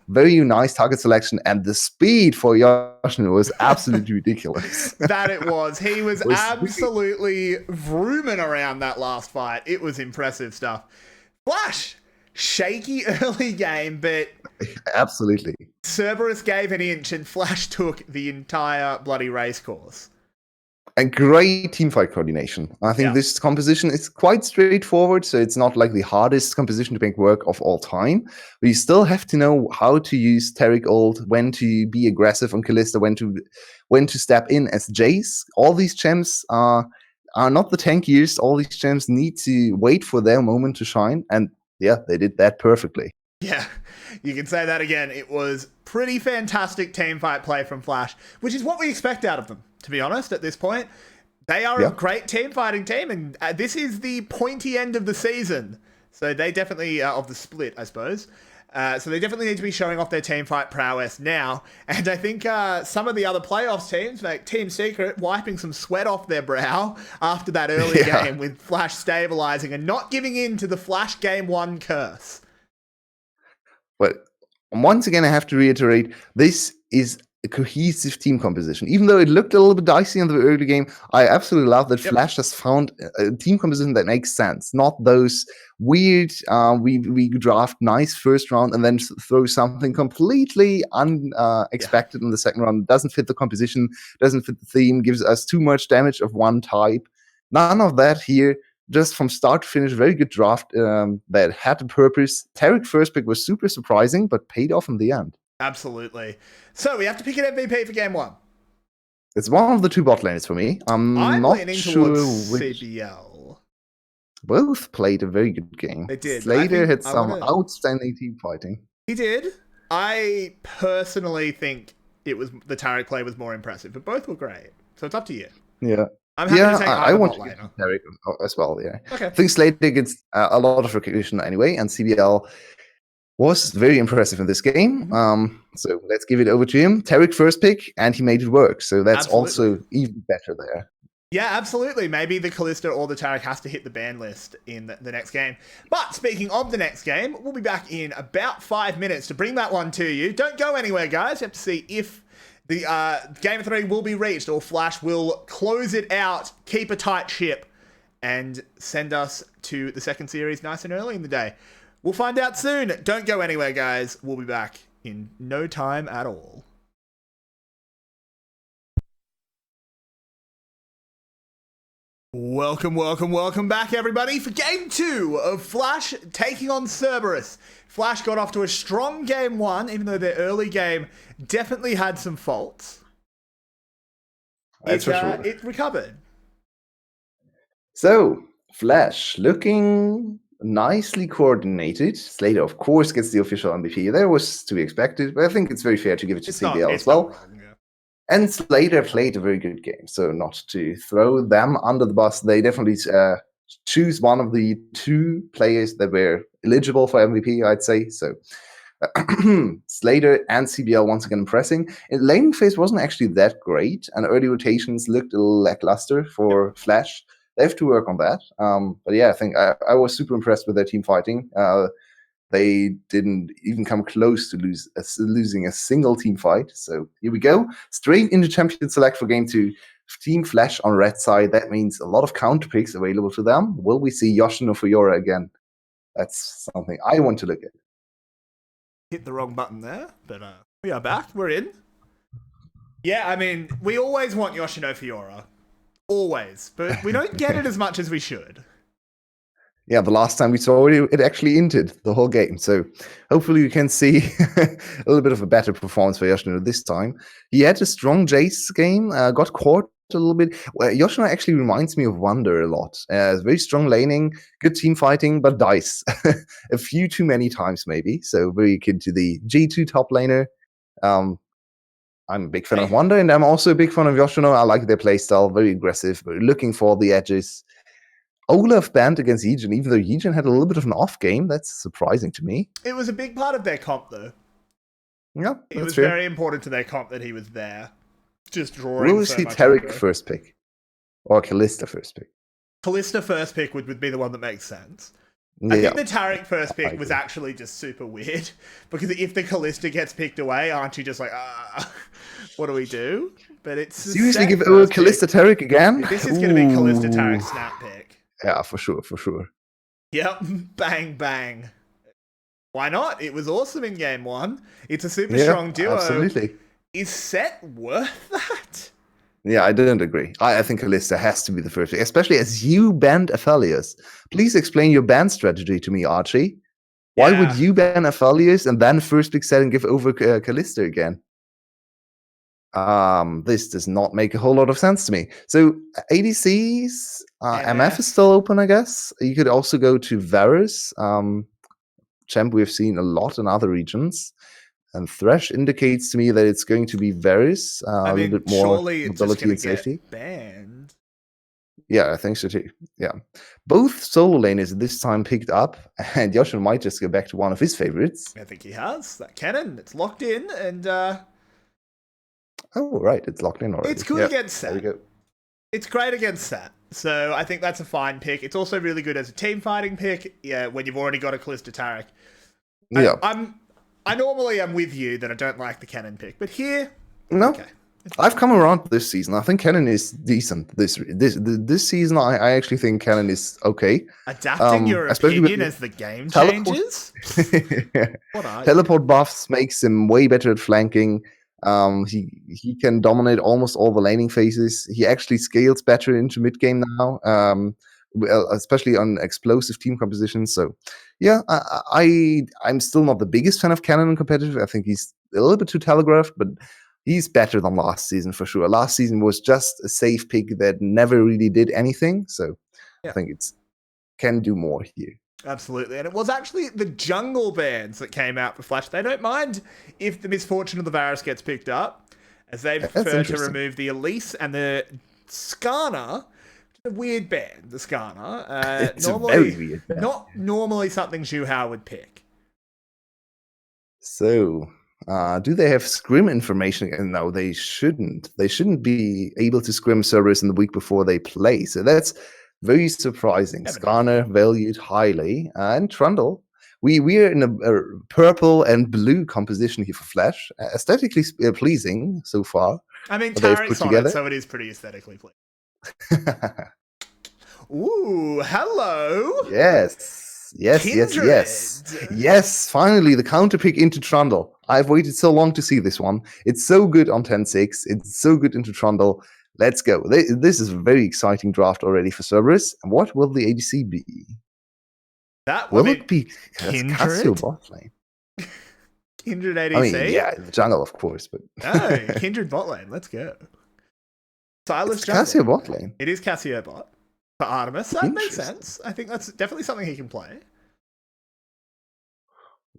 very nice target selection, and the speed for Yoshino was absolutely ridiculous. That it was. He was absolutely vrooming around that last fight. It was impressive stuff. Flash! Shaky early game, but absolutely. Cerberus gave an inch and Flash took the entire bloody race course. And great teamfight coordination. I think this composition is quite straightforward, so it's not like the hardest composition to make work of all time. But you still have to know how to use Taric ult, when to be aggressive on Kalista, when to step in as Jace. All these champs are not the tankiest. All these champs need to wait for their moment to shine, and yeah, they did that perfectly. Yeah, you can say that again. It was pretty fantastic teamfight play from Flash, which is what we expect out of them, to be honest, at this point. They are a great team-fighting team, and this is the pointy end of the season. So they definitely, of the split, I suppose. So they definitely need to be showing off their teamfight prowess now. And I think some of the other playoffs teams, like Team Secret, wiping some sweat off their brow after that early game with Flash stabilizing and not giving in to the Flash Game 1 curse. But once again, I have to reiterate, this is a cohesive team composition. Even though it looked a little bit dicey in the early game, I absolutely love that Flash has found a team composition that makes sense. Not those weird, we draft nice first round and then throw something completely unexpected in the second round. Doesn't fit the composition, doesn't fit the theme, gives us too much damage of one type. None of that here. Just from start to finish, very good draft that had a purpose. Taric first pick was super surprising, but paid off in the end. Absolutely. So we have to pick an MVP for game 1. It's one of the 2 bot lanes for me. I'm not leaning sure towards which. CBL. Both played a very good game. They did. Slater had some outstanding team fighting. He did. I personally think the Taric play was more impressive, but both were great. So it's up to you. Yeah. I'm happy to take I want to get Taric as well, yeah. Okay. I think Slater gets a lot of recognition anyway, and CBL was very impressive in this game. So let's give it over to him. Taric first pick, and he made it work. So that's also even better there. Yeah, absolutely. Maybe the Kalista or the Taric has to hit the ban list in the next game. But speaking of the next game, we'll be back in about 5 minutes to bring that one to you. Don't go anywhere, guys. You have to see if The Game of 3 will be reached, or Flash will close it out, keep a tight ship, and send us to the second series nice and early in the day. We'll find out soon. Don't go anywhere, guys. We'll be back in no time at all. Welcome back, everybody, for Game 2 of Flash taking on Cerberus. Flash got off to a strong Game 1, even though their early game definitely had some faults. That's for sure. It recovered. So, Flash looking nicely coordinated. Slater, of course, gets the official MVP. That was to be expected, but I think it's very fair to give it to CBL as well. And Slater played a very good game, so not to throw them under the bus. They definitely choose one of the two players that were eligible for MVP, I'd say. So Slater and CBL once again impressing. Laning phase wasn't actually that great, and early rotations looked a little lackluster for Flash. They have to work on that. But yeah, I think I was super impressed with their team fighting. They didn't even come close to losing a single team fight. So here we go. Straight into Champion Select for Game 2. Team Flash on red side. That means a lot of counter picks available to them. Will we see Yoshino Fiora again? That's something I want to look at. Hit the wrong button there, but we are back. We're in. Yeah, I mean, we always want Yoshino Fiora. Always. But we don't get it as much as we should. Yeah, the last time we saw it, it actually inted the whole game. So hopefully we can see a little bit of a better performance for Yoshino this time. He had a strong Jace game, got caught a little bit. Well, Yoshino actually reminds me of Wonder a lot. Very strong laning, good team fighting, but dies a few too many times maybe. So very akin to the G2 top laner. I'm a big fan of Wonder, and I'm also a big fan of Yoshino. I like their playstyle, very aggressive, very looking for the edges. Olaf banned against Yijin, even though Yijin had a little bit of an off game. That's surprising to me. It was a big part of their comp, though. Yeah, it was very important to their comp that he was there. Just drawing. Will we see Taric first pick? Or Kalista first pick? Kalista first pick would be the one that makes sense. I think the Taric first pick was actually just super weird. Because if the Kalista gets picked away, aren't you just like, what do we do? But it's seriously give Kalista Taric again? This is going to be Kalista Taric snap pick. Yeah, for sure. Yep, bang, bang. Why not? It was awesome in Game 1. It's a super strong duo. Absolutely. Is Set worth that? Yeah, I didn't agree. I think Kalista has to be the first pick, especially as you banned Aphelios. Please explain your ban strategy to me, Archie. Why would you ban Aphelios and then first pick Set and give over Kalista again? This does not make a whole lot of sense to me. So ADCs, MF is still open, I guess. You could also go to Varus. Champ we've seen a lot in other regions. And Thresh indicates to me that it's going to be Varus. A little bit more mobility and safety. Banned. Yeah, I think so too. Yeah. Both solo laners this time picked up, and Yoshino might just go back to one of his favorites. I think he has. That cannon, it's locked in, and oh, right, it's locked in already. It's good against Set. There we go. It's great against Set. So I think that's a fine pick. It's also really good as a team fighting pick, when you've already got a Kalista Taric. Yeah. I normally am with you that I don't like the cannon pick, but here, no. Okay. I've come around this season. I think Cannon is decent. This season, I actually think Cannon is okay. Adapting your opinion as the game changes? Teleport buffs makes him way better at flanking. He can dominate almost all the laning phases. He actually scales better into mid game now, especially on explosive team compositions. So, yeah, I'm still not the biggest fan of Cannon in competitive. I think he's a little bit too telegraphed, but he's better than last season for sure. Last season was just a safe pick that never really did anything. So, I think it's can do more here. Absolutely. And it was actually the jungle bans that came out for Flash. They don't mind if the misfortune of the Varus gets picked up, as they prefer to remove the Elise and the Skarner. A weird ban, the Skarner. It's a very weird ban. Not normally something Zhu Hao would pick. So, do they have scrim information? No, they shouldn't. They shouldn't be able to scrim servers in the week before they play. So that's very surprising. Skarner valued highly. And Trundle, we are in a purple and blue composition here for Flash. Aesthetically pleasing so far. I mean, what they've Tarek's put on it, together. so it is pretty aesthetically pleasing. Ooh, hello. Yes. Yes, finally, the counter pick into Trundle. I've waited so long to see this one. It's so good on 10-6. It's so good into Trundle. Let's go. This is a very exciting draft already for Cerberus. And what will the ADC be? Will it be Kindred? Cassio bot lane? Kindred ADC? I mean, yeah, the jungle, of course, but... No, Kindred bot lane. Let's go. Silas jungle. Cassio bot lane. It is Cassio bot. For Artemis. That makes sense. I think that's definitely something he can play.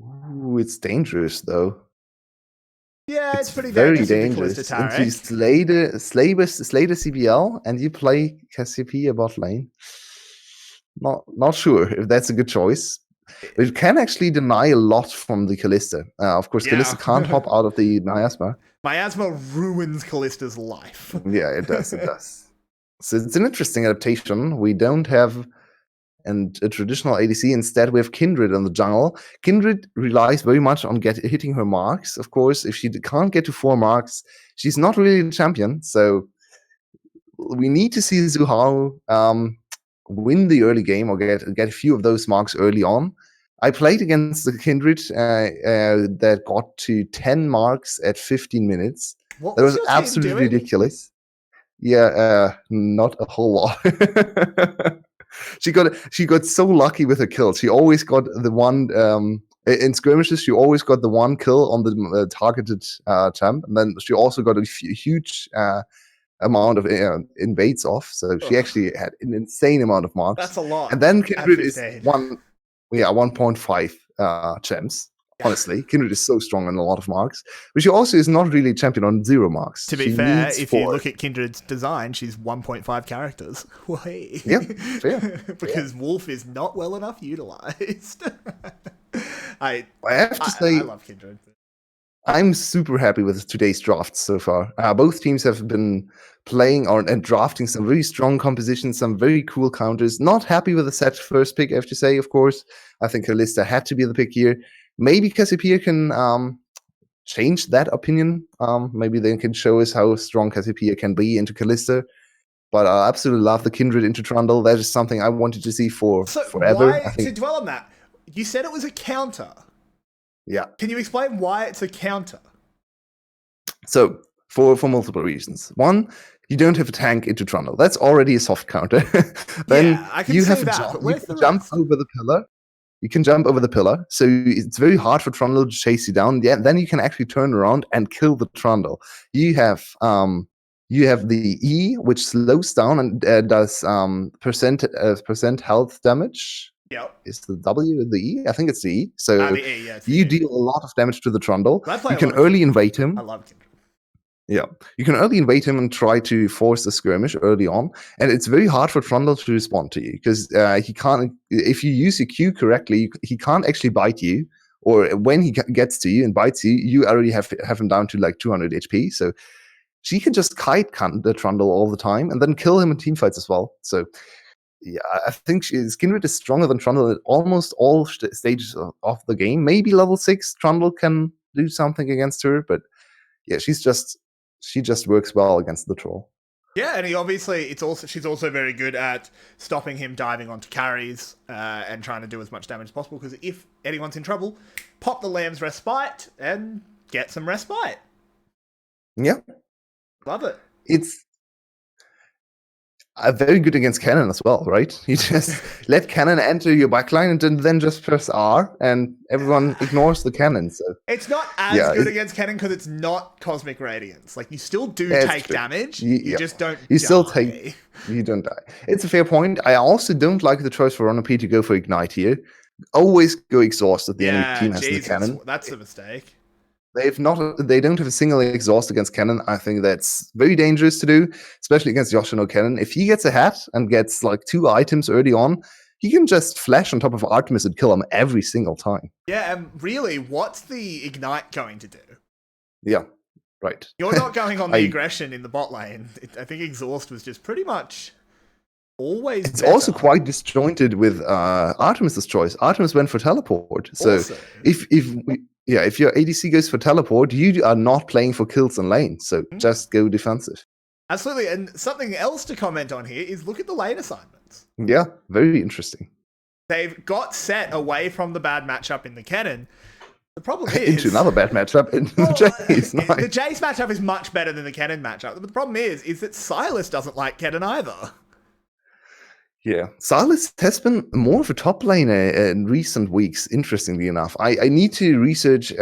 Ooh, it's dangerous, though. Yeah, it's pretty very dangerous. If you slay the CBL and you play Cassiopeia bot lane, not sure if that's a good choice. But it can actually deny a lot from the Kalista. Of course, Kalista can't hop out of the miasma. Miasma ruins Kallista's life. Yeah, it does. It does. So it's an interesting adaptation. We don't have a traditional ADC. Instead, we have Kindred in the jungle. Kindred relies very much on hitting her marks. Of course, if she can't get to 4 marks, she's not really the champion. So we need to see Zhu Hao win the early game or get a few of those marks early on. I played against the Kindred that got to 10 marks at 15 minutes. What that was your absolutely team doing? Ridiculous. Yeah, not a whole lot. She got so lucky with her kills. She always got the one in skirmishes. She always got the one kill on the targeted champ, and then she also got a huge amount of invades off. So she actually had an insane amount of marks. That's a lot. And then Kindred is 1.5 gems. Honestly, Kindred is so strong on a lot of marks, but she also is not really a champion on 0 marks. To be fair, if you look at Kindred's design, she's 1.5 characters. Yeah, fair. Because Wolf is not well enough utilized. I have to say, I love Kindred. I'm super happy with today's drafts so far. Both teams have been playing and drafting some very strong compositions, some very cool counters. Not happy with the set first pick, I have to say, of course. I think Kalista had to be the pick here. Maybe Cassiopeia can change that opinion. Maybe they can show us how strong Cassiopeia can be into Kalista. But I absolutely love the Kindred into Trundle. That is something I wanted to see forever. To dwell on that, you said it was a counter. Yeah. Can you explain why it's a counter? So, for multiple reasons. One, you don't have a tank into Trundle. That's already a soft counter. Then I can see that. You can jump over the pillar. You can jump over the pillar, so it's very hard for Trundle to chase you down. Yeah, then you can actually turn around and kill the Trundle. You have the E, which slows down and does percent health damage. Yep. Is the W the E? I think it's the E. So the E, yeah, you deal a lot of damage to the Trundle. You can early invade him. I love Kindred. Yeah, you can early invade him and try to force the skirmish early on, and it's very hard for Trundle to respond to you because he can't. If you use your Q correctly, he can't actually bite you. Or when he gets to you and bites you, you already have him down to like 200 HP. So she can just kite the Trundle all the time and then kill him in teamfights as well. So yeah, I think Kindred is stronger than Trundle at almost all stages of the game. Maybe level 6 Trundle can do something against her, but yeah, she just works well against the troll. Yeah, and she's also very good at stopping him diving onto carries and trying to do as much damage as possible, because if anyone's in trouble, pop the Lamb's Respite and get some respite. Yeah. Love it. It's very good against cannon as well, right? You just let cannon enter your backline and then just press R and everyone ignores the cannon. So it's not as good against cannon because it's not Cosmic Radiance. Like, you still do take damage. You just don't You don't die. It's a fair point. I also don't like the choice for Ronopi to go for Ignite here. Always go exhaust at the enemy team has the cannon. That's a mistake. They don't have a single exhaust against cannon. I think that's very dangerous to do, especially against Yoshino cannon. If he gets ahead and gets like 2 items early on, he can just flash on top of Artemis and kill him every single time. Yeah, and really, what's the Ignite going to do? Yeah, right. You're not going on the aggression in the bot lane. I think exhaust was just pretty much always It's better. also quite disjointed with Artemis's choice. Artemis went for teleport. So Also. if your ADC goes for teleport, you are not playing for kills and lanes. So just go defensive. Absolutely. And something else to comment on here is look at the lane assignments. Yeah, very interesting. They've got set away from the bad matchup in the Kennen. The problem is... into another bad matchup in the Jace. Nice. The Jace matchup is much better than the Kennen matchup. But the problem is that Silas doesn't like Kennen either. Yeah, Silas has been more of a top laner in recent weeks, interestingly enough. I need to research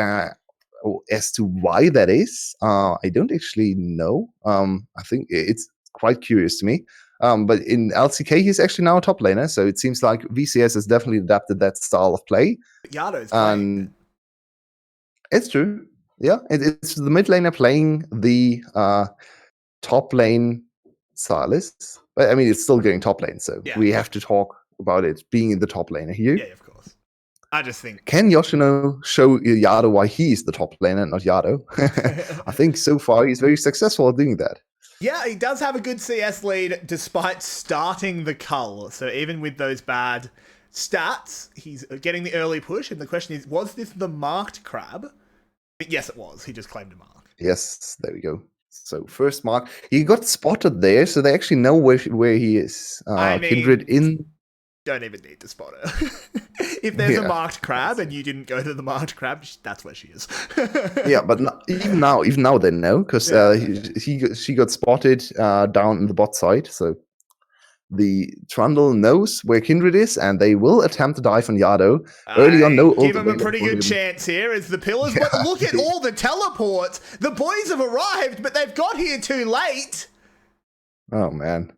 as to why that is. I don't actually know. I think it's quite curious to me. But in LCK, he's actually now a top laner, so it seems like VCS has definitely adapted that style of play. Yado's playing. It's true. Yeah, it's the mid laner playing the top lane Silas. But I mean, it's still going top lane, so we have to talk about it being in the top laner here. Yeah, of course. I just think... Can Yoshino show Yado why he's the top laner, not Yado? I think so far he's very successful at doing that. Yeah, he does have a good CS lead despite starting the cull. So even with those bad stats, he's getting the early push. And the question is, was this the marked crab? But yes, it was. He just claimed a mark. Yes, there we go. So first mark. He got spotted there, so they actually know where he is. Kindred in... Don't even need to spot her. If there's a marked crab and you didn't go to the marked crab, that's where she is. Yeah, but even now they know, because she got spotted down in the bot side. So the Trundle knows where Kindred is, and they will attempt to dive on Yado. Early on, no. Give him a pretty good chance here as the pillars. But look at all the teleports. The boys have arrived, but they've got here too late. Oh man.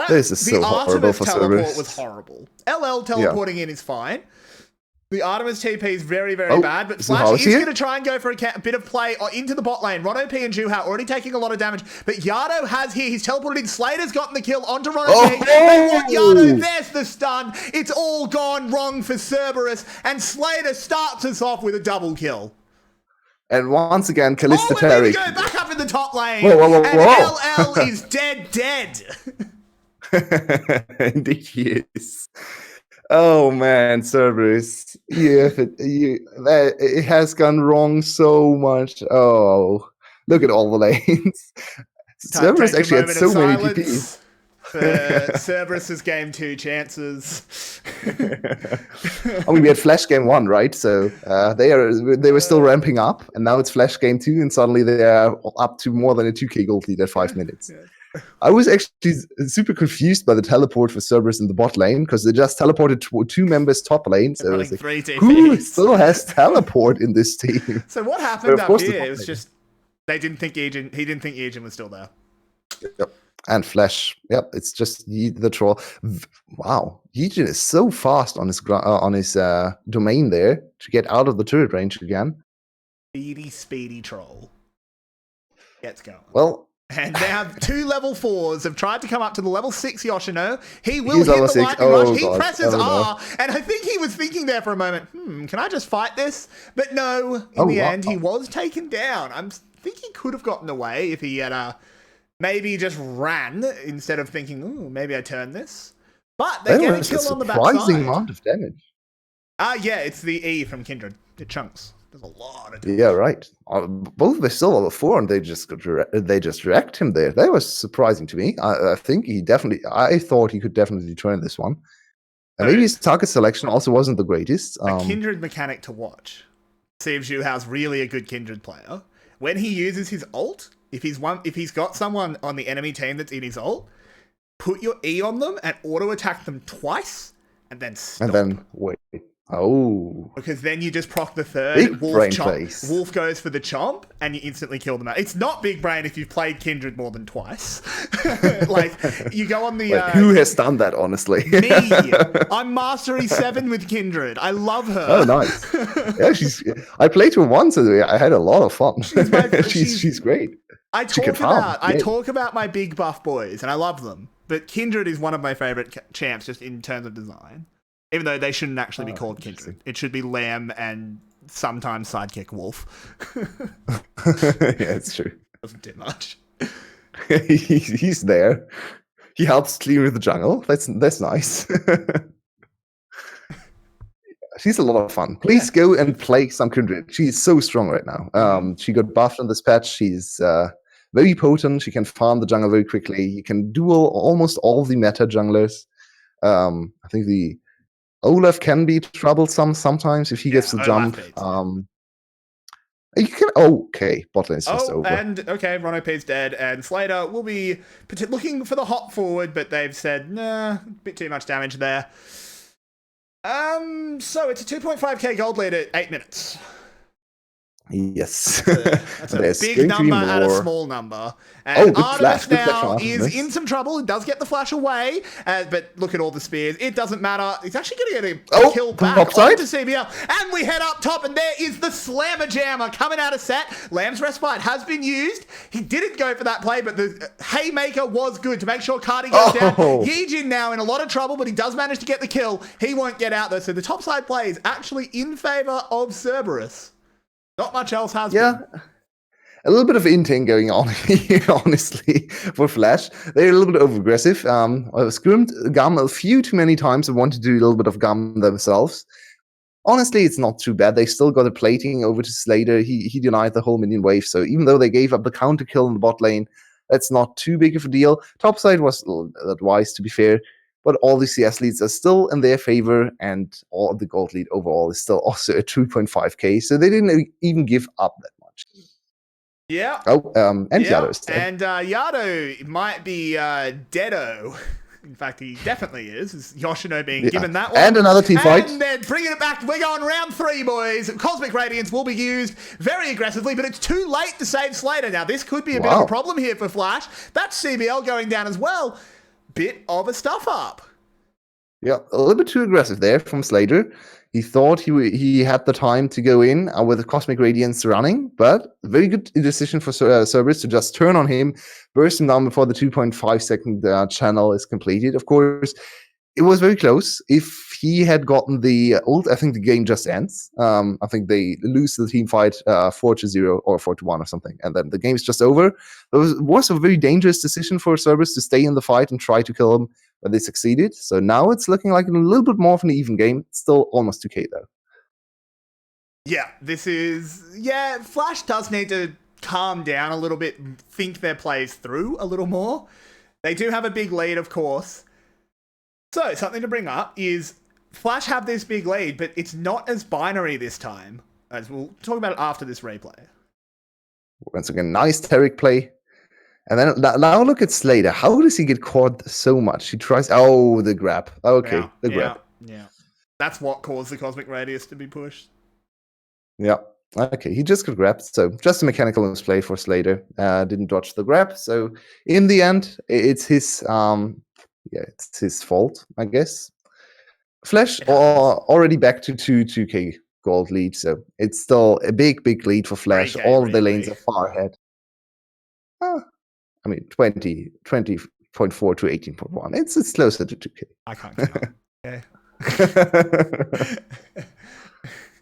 This is so horrible for teleport Cerberus. Was horrible. LL teleporting in is fine. The Artemis TP is very, very bad, but Flash is going to try and go for a bit of play into the bot lane. Ron OP and Juhao already taking a lot of damage, but Yado has here. He's teleported in. Slater's gotten the kill onto Ron OP. They want Yado. There's the stun. It's all gone wrong for Cerberus, and Slater starts us off with a double kill. And once again, Kalista Tariq. There we go, back up in the top lane. Whoa. And LL is dead. Indeed he is. Oh man, Cerberus. It has gone wrong so much. Oh, look at all the lanes. Cerberus actually had so many TPs. Cerberus's game 2 chances. I mean, we had Flash game 1, right? So they were still ramping up, and now it's Flash game 2, and suddenly they are up to more than a 2k gold lead at 5 minutes. Yeah. I was actually super confused by the teleport for Cerberus in the bot lane, because they just teleported two members top lane. So like, who still has teleport in this team? So what happened up here? It was just he didn't think Ejin was still there. Yep. And Flash. Yep, it's just the troll. Wow, Ejin is so fast on his domain there to get out of the turret range again. Speedy troll. Gets going. Well. And now 2 level 4s have tried to come up to the level 6 Yoshino. He will hit the lightning rush. He presses R. And I think he was thinking there for a moment, can I just fight this? But no, in the end, he was taken down. I think he could have gotten away if he had maybe just ran instead of thinking, ooh, maybe I turn this. But they get a kill on the backside. Surprising amount of damage. Yeah, it's the E from Kindred. It chunks. There's a lot of damage. Yeah, right. Both were still level 4, and they just wrecked him there. That was surprising to me. I think I thought he could definitely turn this one. And maybe his target selection also wasn't the greatest. A Kindred mechanic to watch. See if Juhao's really a good Kindred player. When he uses his ult, if he's got someone on the enemy team that's in his ult, put your E on them and auto attack them twice, and then stop. And then wait. Oh. Because then you just proc the third. Big brain face. Wolf goes for the chomp, and you instantly kill them out. It's not big brain if you've played Kindred more than twice. Like, you go on the... who has done that, honestly? Me! I'm Mastery 7 with Kindred. I love her. Oh, nice. Yeah, I played her once, and I had a lot of fun. She's great. I talk about my big buff boys, and I love them. But Kindred is one of my favorite champs, just in terms of design. Even though they shouldn't actually be called Kindred. It should be Lamb and sometimes sidekick Wolf. Yeah, it's true. Doesn't do much. He's there. He helps clear the jungle. That's nice. She's a lot of fun. Please go and play some Kindred. She's so strong right now. She got buffed on this patch. She's very potent. She can farm the jungle very quickly. You can duel almost all the meta junglers. I think the Olaf can be troublesome sometimes if he gets the jump. You can bot lane is just over. And Ronop's dead, and Slater will be looking for the hop forward, but they've said nah, a bit too much damage there. So it's a 2.5k gold lead at 8 minutes. Yes. That's a big number at a small number. And Artemis now is in some trouble. He does get the flash away, but look at all the spears. It doesn't matter. He's actually going to get a kill back onto CBL. And we head up top, and there is the Slammer Jammer coming out of set. Lamb's Respite has been used. He didn't go for that play, but the Haymaker was good to make sure Cardi goes down. Yijin now in a lot of trouble, but he does manage to get the kill. He won't get out, though. So the topside play is actually in favor of Cerberus. Not much else has been. A little bit of inting going on here, honestly, for Flash. They're a little bit over-aggressive. Scrimmed Gum a few too many times and want to do a little bit of Gum themselves. Honestly, it's not too bad. They still got a plating over to Slater. He denied the whole minion wave, so even though they gave up the counter kill in the bot lane, that's not too big of a deal. Topside was wise, to be fair. But all the CS leads are still in their favor, and all of the gold lead overall is still also at 2.5k. So they didn't even give up that much. Yeah. And Yado's dead. And Yado might be deado. In fact, he definitely is Yoshino being given that one. And another team fight. And then bringing it back. We're going round 3, boys. Cosmic Radiance will be used very aggressively, but it's too late to save Slater. Now, this could be a bit of a problem here for Flash. That's CBL going down as well. Bit of a stuff up. Yeah, a little bit too aggressive there from Slater. He thought he had the time to go in with the Cosmic Radiance running, but very good decision for Cerberus to just turn on him, burst him down before the 2.5 second channel is completed. Of course, it was very close. If he had gotten the ult, I think the game just ends. I think they lose the team fight 4-0 or 4-1 or something, and then the game's just over. It was a very dangerous decision for Cerberus to stay in the fight and try to kill him, but they succeeded. So now it's looking like a little bit more of an even game. It's still almost 2k though. Yeah, Flash does need to calm down a little bit, think their plays through a little more. They do have a big lead, of course. So, something to bring up is Flash have this big lead, but it's not as binary this time, as we'll talk about it after this replay. Once again, nice Taric play. And then now look at Slater. How does he get caught so much? He tries... the grab. Okay, the grab. Yeah. That's what caused the Cosmic Radius to be pushed. Yeah. Okay, he just got grabbed. So, just a mechanical misplay for Slater. Didn't dodge the grab. So, in the end, it's his... it's his fault, I guess. Flash are already back to 2k gold lead, so it's still a big lead for Flash. All of the lanes are far ahead. 20.4 to 18.1. It's closer to 2k. I can't count. Okay.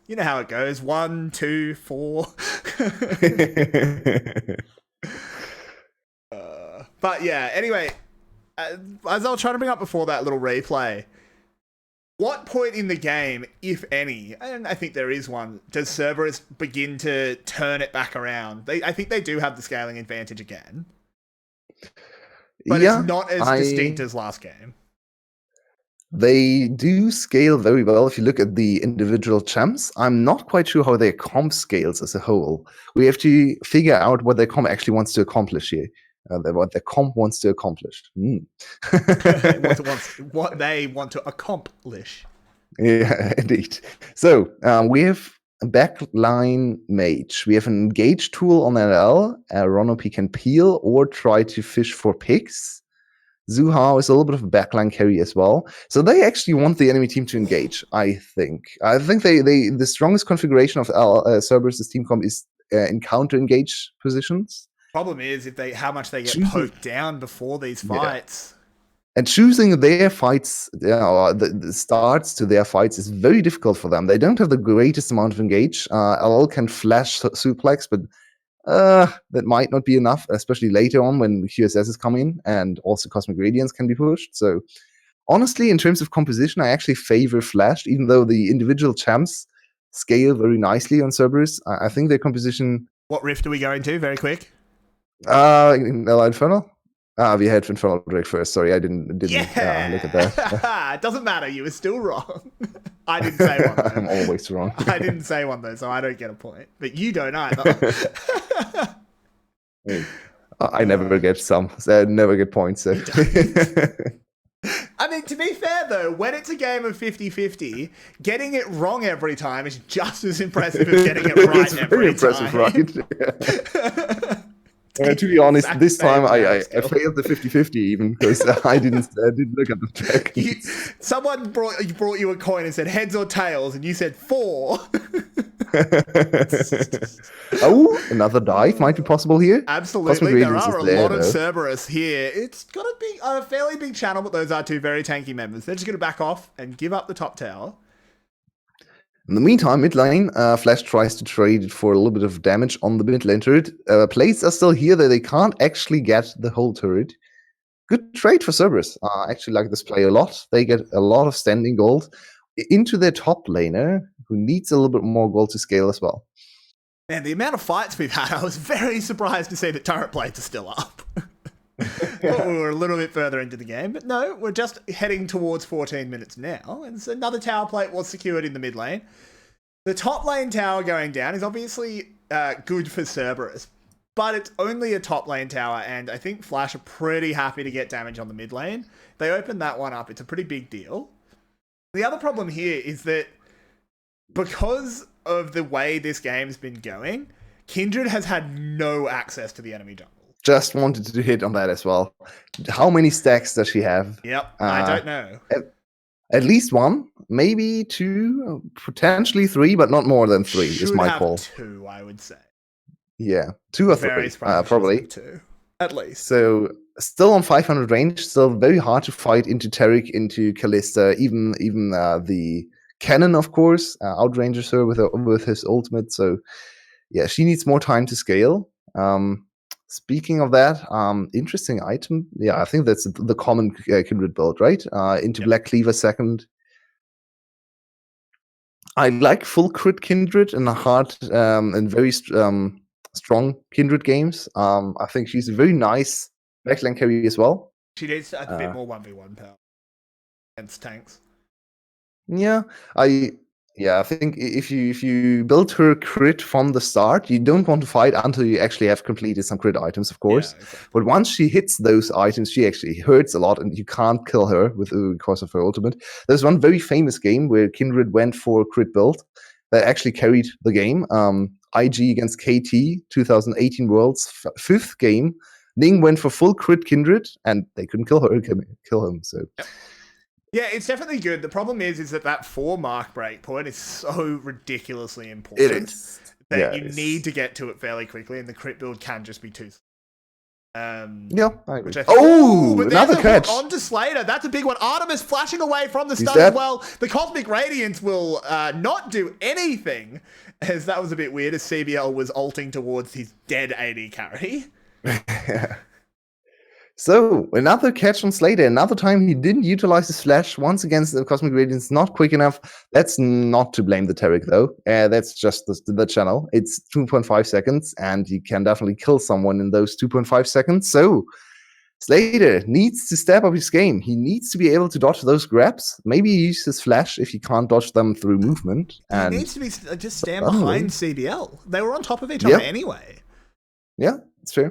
You know how it goes. 1, 2, 4. But yeah, anyway, as I was trying to bring up before that little replay, what point in the game, if any, and I think there is one, does Cerberus begin to turn it back around? I think they do have the scaling advantage again. But it's not as distinct as last game. They do scale very well. If you look at the individual champs, I'm not quite sure how their comp scales as a whole. We have to figure out what their comp actually wants to accomplish here. What their comp wants to accomplish. What they want to accomplish. Yeah, indeed. So we have a backline mage. We have an engage tool on LL. Ronopi can peel or try to fish for picks. Zuhao is a little bit of a backline carry as well. So they actually want the enemy team to engage, I think. I think the strongest configuration of Cerberus' team comp is in counter-engage positions. Problem is how much they get poked down before these fights. And choosing their fights, the starts to their fights is very difficult for them. They don't have the greatest amount of engage. LL can flash suplex, but that might not be enough, especially later on when QSS is coming and also Cosmic Radiance can be pushed. So honestly, in terms of composition, I actually favor Flash, even though the individual champs scale very nicely on Cerberus. I think their composition... What rift are we going to, very quick? Infernal? We had Infernal Drake first. Sorry, I didn't look at that. It doesn't matter. You were still wrong. I didn't say one, though. I'm always wrong. I didn't say one, though, so I don't get a point. But you don't either. I never get some. I never get points. So. I mean, to be fair, though, when it's a game of 50-50, getting it wrong every time is just as impressive as getting it right it's every very impressive, time. Right? To be honest, this time I failed the 50-50 even because I didn't look at the track. Someone brought you a coin and said heads or tails, and you said 4. Oh, another dive might be possible here. Absolutely, there are a lot of Cerberus here. It's got to be a fairly big channel, but those are two very tanky members. They're just going to back off and give up the top tower. In the meantime, mid lane, Flash tries to trade it for a little bit of damage on the mid lane turret. Plates are still here, though they can't actually get the whole turret. Good trade for Cerberus. I actually like this play a lot. They get a lot of standing gold into their top laner, who needs a little bit more gold to scale as well. Man, the amount of fights we've had, I was very surprised to see that turret plates are still up. Thought we were a little bit further into the game, but no, we're just heading towards 14 minutes now, and so another tower plate was secured in the mid lane. The top lane tower going down is obviously good for Cerberus, but it's only a top lane tower, and I think Flash are pretty happy to get damage on the mid lane. They opened that one up. It's a pretty big deal. The other problem here is that because of the way this game's been going, Kindred has had no access to the enemy jungle. Just wanted to hit on that as well. How many stacks does she have? Yep, I don't know. At least one, maybe two, potentially three, but not more than three is my call. Two, I would say. Yeah, 2 or 3, probably. 2, at least. So still on 500 range, still very hard to fight into Taric, into Kalista, even the cannon, of course, outranges her with his ultimate. So yeah, she needs more time to scale. Speaking of that, interesting item. Yeah, I think that's the common Kindred build, right? Into Black Cleaver second. I like full crit Kindred and hard and very strong Kindred games. I think she's a very nice backline carry as well. She needs a bit more 1v1 power against tanks. Yeah, I think if you build her crit from the start, you don't want to fight until you actually have completed some crit items, of course. Yeah, exactly. But once she hits those items, she actually hurts a lot, and you can't kill her because of her ultimate. There's one very famous game where Kindred went for a crit build that actually carried the game. IG against KT, 2018 Worlds, 5th game. Ning went for full crit Kindred, and they couldn't kill him. So. Yep. Yeah, it's definitely good. The problem is that 4 mark break point is so ridiculously important. It is. That you need to get to it fairly quickly, and the crit build can just be too. Yeah, I agree. But another catch on to Slater. That's a big one. Artemis flashing away from the stun as well. The Cosmic Radiance will not do anything, as that was a bit weird, as CBL was ulting towards his dead AD carry. So, another catch on Slater. Another time he didn't utilize his flash. Once again, the Cosmic Radiance not quick enough. That's not to blame the Taric, though. That's just the channel. It's 2.5 seconds, and you can definitely kill someone in those 2.5 seconds. So, Slater needs to step up his game. He needs to be able to dodge those grabs. Maybe use his flash if he can't dodge them through movement. He needs to be just stand behind CBL. They were on top of each other anyway. Yeah, it's true.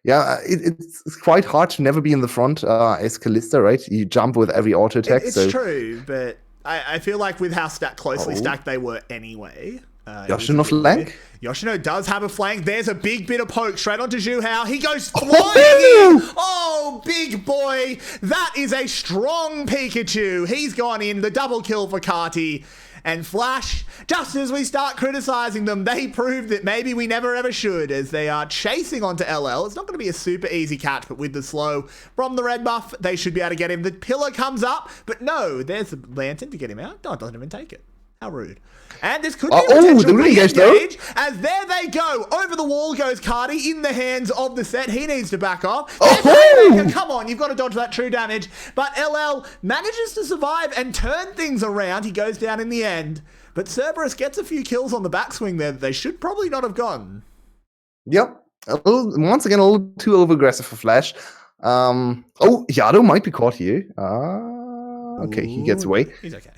Yeah, it's quite hard to never be in the front as Kalista, right? You jump with every auto attack. It's true, but I feel like with how closely stacked they were anyway. Yoshino flank? Yoshino does have a flank. There's a big bit of poke straight onto Zhu Hao. He goes flying in. Oh, big boy. That is a strong Pikachu. He's gone in. The double kill for Kati. And Flash, just as we start criticizing them, they prove that maybe we never ever should, as they are chasing onto LL. It's not going to be a super easy catch, but with the slow from the red buff, they should be able to get him. The pillar comes up, but no, there's a lantern to get him out. No, it doesn't even take it. How rude. And this could be a the potential re-engage, though. re-engage, as there they go. Over the wall goes Cardi in the hands of the set. He needs to back off. There's the haymaker. Come on, you've got to dodge that true damage. But LL manages to survive and turn things around. He goes down in the end. But Cerberus gets a few kills on the backswing there that they should probably not have gotten. Yep. Once again, a little too over-aggressive for Flash. Yado might be caught here. Okay, he gets away. He's okay.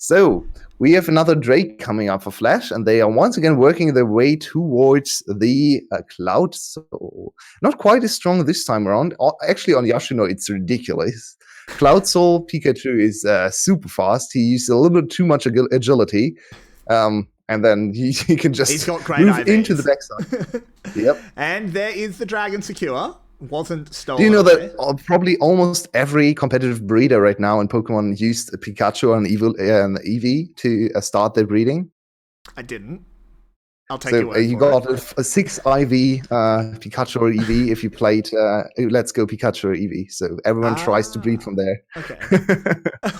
So, we have another Drake coming up for Flash, and they are once again working their way towards the Cloud Soul. Not quite as strong this time around. Actually, on Yashino, it's ridiculous. Cloud Soul Pikachu is super fast. He uses a little bit too much agility. And then he can just move into the backside. Yep. And there is the Dragon Secure. Wasn't stolen. Do you know that probably almost every competitive breeder right now in Pokemon used Pikachu and Eevee to start their breeding? I didn't. I'll take your word for it. You got a 6 IV Pikachu or Eevee if you played Let's Go Pikachu or Eevee. So everyone tries to breed from there. Okay.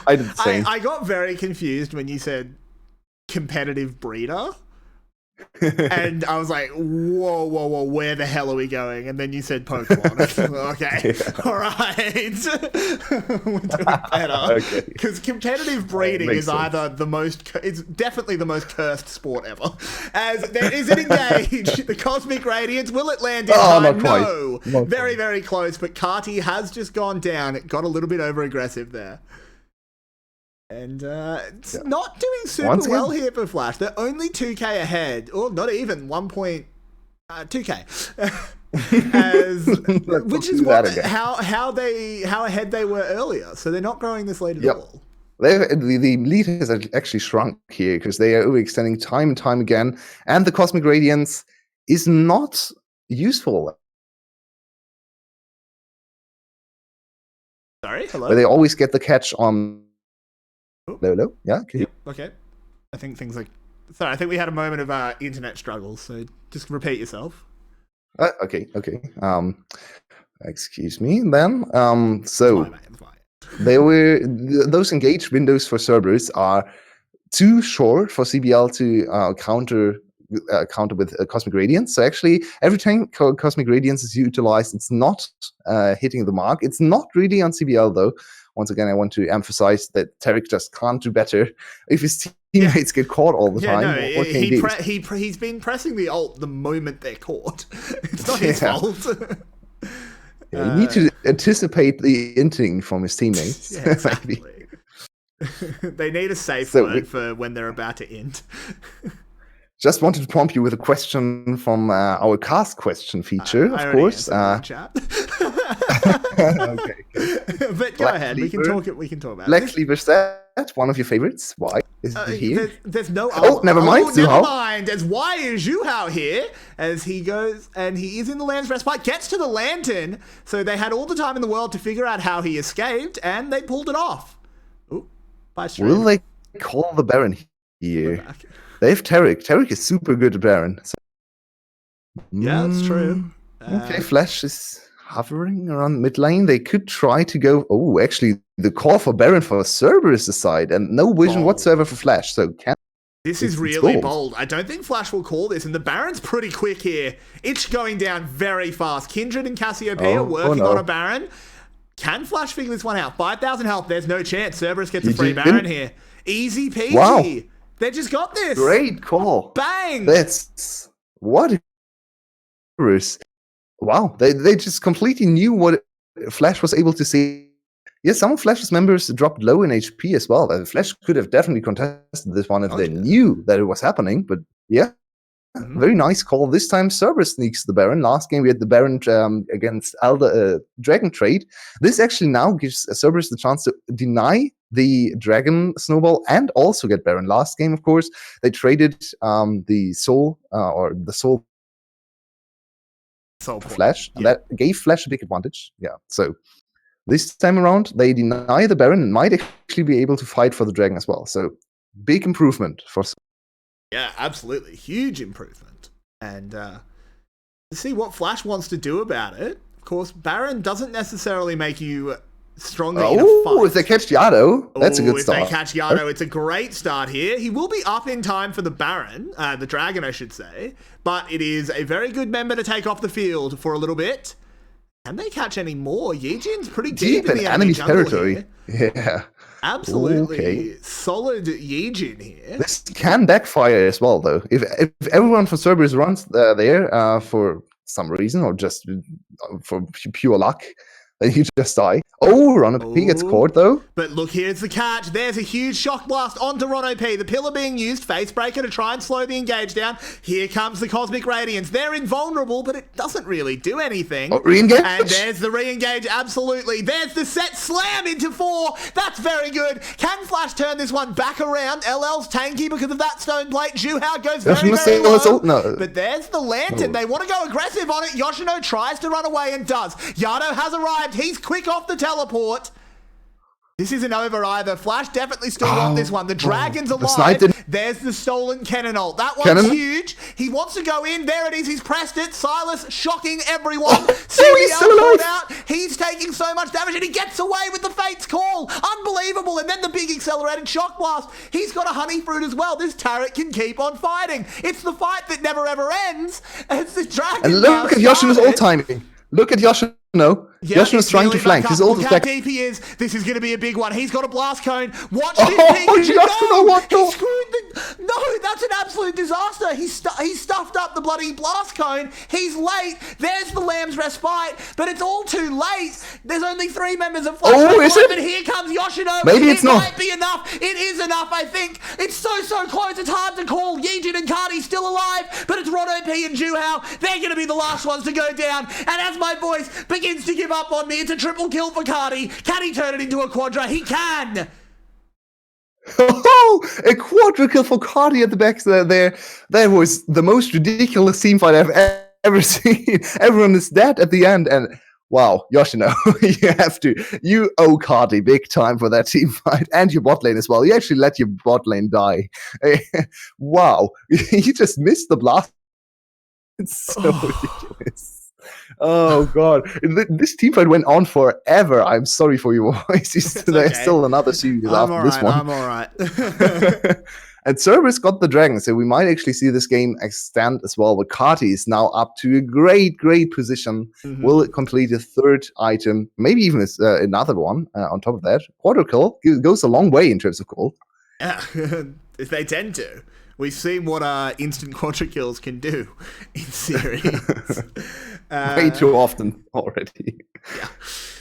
I did the same. I got very confused when you said competitive breeder. And I was like, whoa, where the hell are we going? And then you said Pokemon. Okay, all right. We're doing better. Because competitive breeding is either it's definitely the most cursed sport ever. As there is an engage, the Cosmic Radiance, will it land in time? No. Very, very close, but Carti has just gone down. It got a little bit over-aggressive there. And it's not doing super well here for Flash. They're only 2k ahead, or not even 1.2k, which is how ahead they were earlier. So they're not growing this lead at all. The lead has actually shrunk here because they are overextending time and time again, and the Cosmic Radiance is not useful. Sorry, hello. But they always get the catch on. Hello? Yeah? Okay. I think things like... Sorry, I think we had a moment of internet struggles, so just repeat yourself. Okay. Excuse me, then. So, those engaged windows for Cerberus are too short for CBL to counter with Cosmic Radiance. So actually, every time Cosmic Radiance is utilized, it's not hitting the mark. It's not really on CBL, though. Once again, I want to emphasize that Tarek just can't do better if his teammates get caught all the time. No, he's been pressing the ult the moment they're caught. It's not his fault. You need to anticipate the inting from his teammates. Yeah, exactly. They need a safe word for when they're about to int. Just wanted to prompt you with a question from our cast question feature, of course. Chat. Okay. But go ahead. We can talk about Black Cleaver set, one of your favorites. Why is it here? There's no. Never mind. Never mind. As why is Zhuhao here? As he goes and he is in the Land's Respite, gets to the lantern. So they had all the time in the world to figure out how he escaped, and they pulled it off. Ooh, by stream. Will they call the Baron here? They have Tarek. Tarek is super good at Baron. So. Yeah, that's true. Okay, Flash is hovering around mid lane. They could try to go. Oh, actually, the call for Baron for Cerberus aside, and no vision whatsoever for Flash. So this is really bold. I don't think Flash will call this, and the Baron's pretty quick here. It's going down very fast. Kindred and Cassiopeia are working on a Baron. Can Flash figure this one out? 5,000 health. There's no chance. Cerberus gets a free Baron here. Easy peasy. Wow. They just got this. Great call. Bang. That's what. Wow. They just completely knew what Flash was able to see. Yeah, some of Flash's members dropped low in HP as well. Flash could have definitely contested this one if they knew that it was happening. But yeah, very nice call. This time Cerberus sneaks the Baron. Last game we had the Baron against Dragon Trade. This actually now gives Cerberus the chance to deny the Dragon Snowball and also get Baron. Last game, of course, they traded the Soul Flash. And that gave Flash a big advantage. Yeah, so this time around, they deny the Baron and might actually be able to fight for the Dragon as well. So big improvement for. Yeah, absolutely. Huge improvement. And to see what Flash wants to do about it. Of course, Baron doesn't necessarily make you stronger in a fight. If they catch Yado, that's a good start. If they catch Yado, it's a great start here. He will be up in time for the Baron, the Dragon, I should say. But it is a very good member to take off the field for a little bit. Can they catch any more? Yijin's pretty deep in the enemy territory. Here. Yeah. Absolutely solid Yijin here. This can backfire as well, though. If everyone from Cerberus runs there for some reason or just for pure luck, then you just die. Ron-OP gets caught, though. But look, here's the catch. There's a huge shock blast onto Ron-OP. The pillar being used, face breaker to try and slow the engage down. Here comes the Cosmic Radiance. They're invulnerable, but it doesn't really do anything. Re-engage? And there's the re-engage, absolutely. There's the set slam into 4. That's very good. Can Flash turn this one back around? LL's tanky because of that stone plate. Juhao goes very, very low. No. But there's the Lantern. They want to go aggressive on it. Yoshino tries to run away and does. Yado has arrived. He's quick off the teleport. This isn't over either. Flash definitely still want this one. The Dragon's alive. There's the stolen Cannon ult. That one's huge. He wants to go in. There it is. He's pressed it. Silas shocking everyone. CBL out. He's taking so much damage and he gets away with the Fate's Call. Unbelievable. And then the big accelerated shock blast. He's got a honey fruit as well. This turret can keep on fighting. It's the fight that never ever ends. It's the Dragon. And look at Yoshino's ult timing. Look at Yoshino. Yoshino's trying to flank. His ult is back. Look how deep he is. This is going to be a big one. He's got a blast cone. Watch this thing. Yoshino, what No, that's an absolute disaster. He stuffed up the bloody blast cone. He's late. There's the Lamb's Respite, but it's all too late. There's only 3 members of Flash. Is it? But here comes Yoshino. Maybe it's not. It might be enough. It is enough, I think. It's so close. It's hard to call. Yijin and Cardi still alive, but it's Ron-OP and Juhao. They're going to be the last ones to go down. And as my voice begins to give up on me, it's a triple kill for Cardi. Can he turn it into a quadra? He can. A quadra kill for Cardi at the back there. That was the most ridiculous team fight I've ever seen. Everyone is dead at the end, and wow, Yoshino, you owe Cardi big time for that team fight and your bot lane as well. You actually let your bot lane die. Wow, you just missed the blast. It's so ridiculous. Oh god, this team fight went on forever. I'm sorry for your voice. There's still another series after this one. I'm all right. And Cerberus got the dragon, so we might actually see this game extend as well. But Carti is now up to a great position. Will it complete a 3rd item, maybe even another one on top of that? Quarter kill goes a long way in terms of gold. Yeah, they tend to. We've seen what instant quadra kills can do in series. Way too often already. Yeah.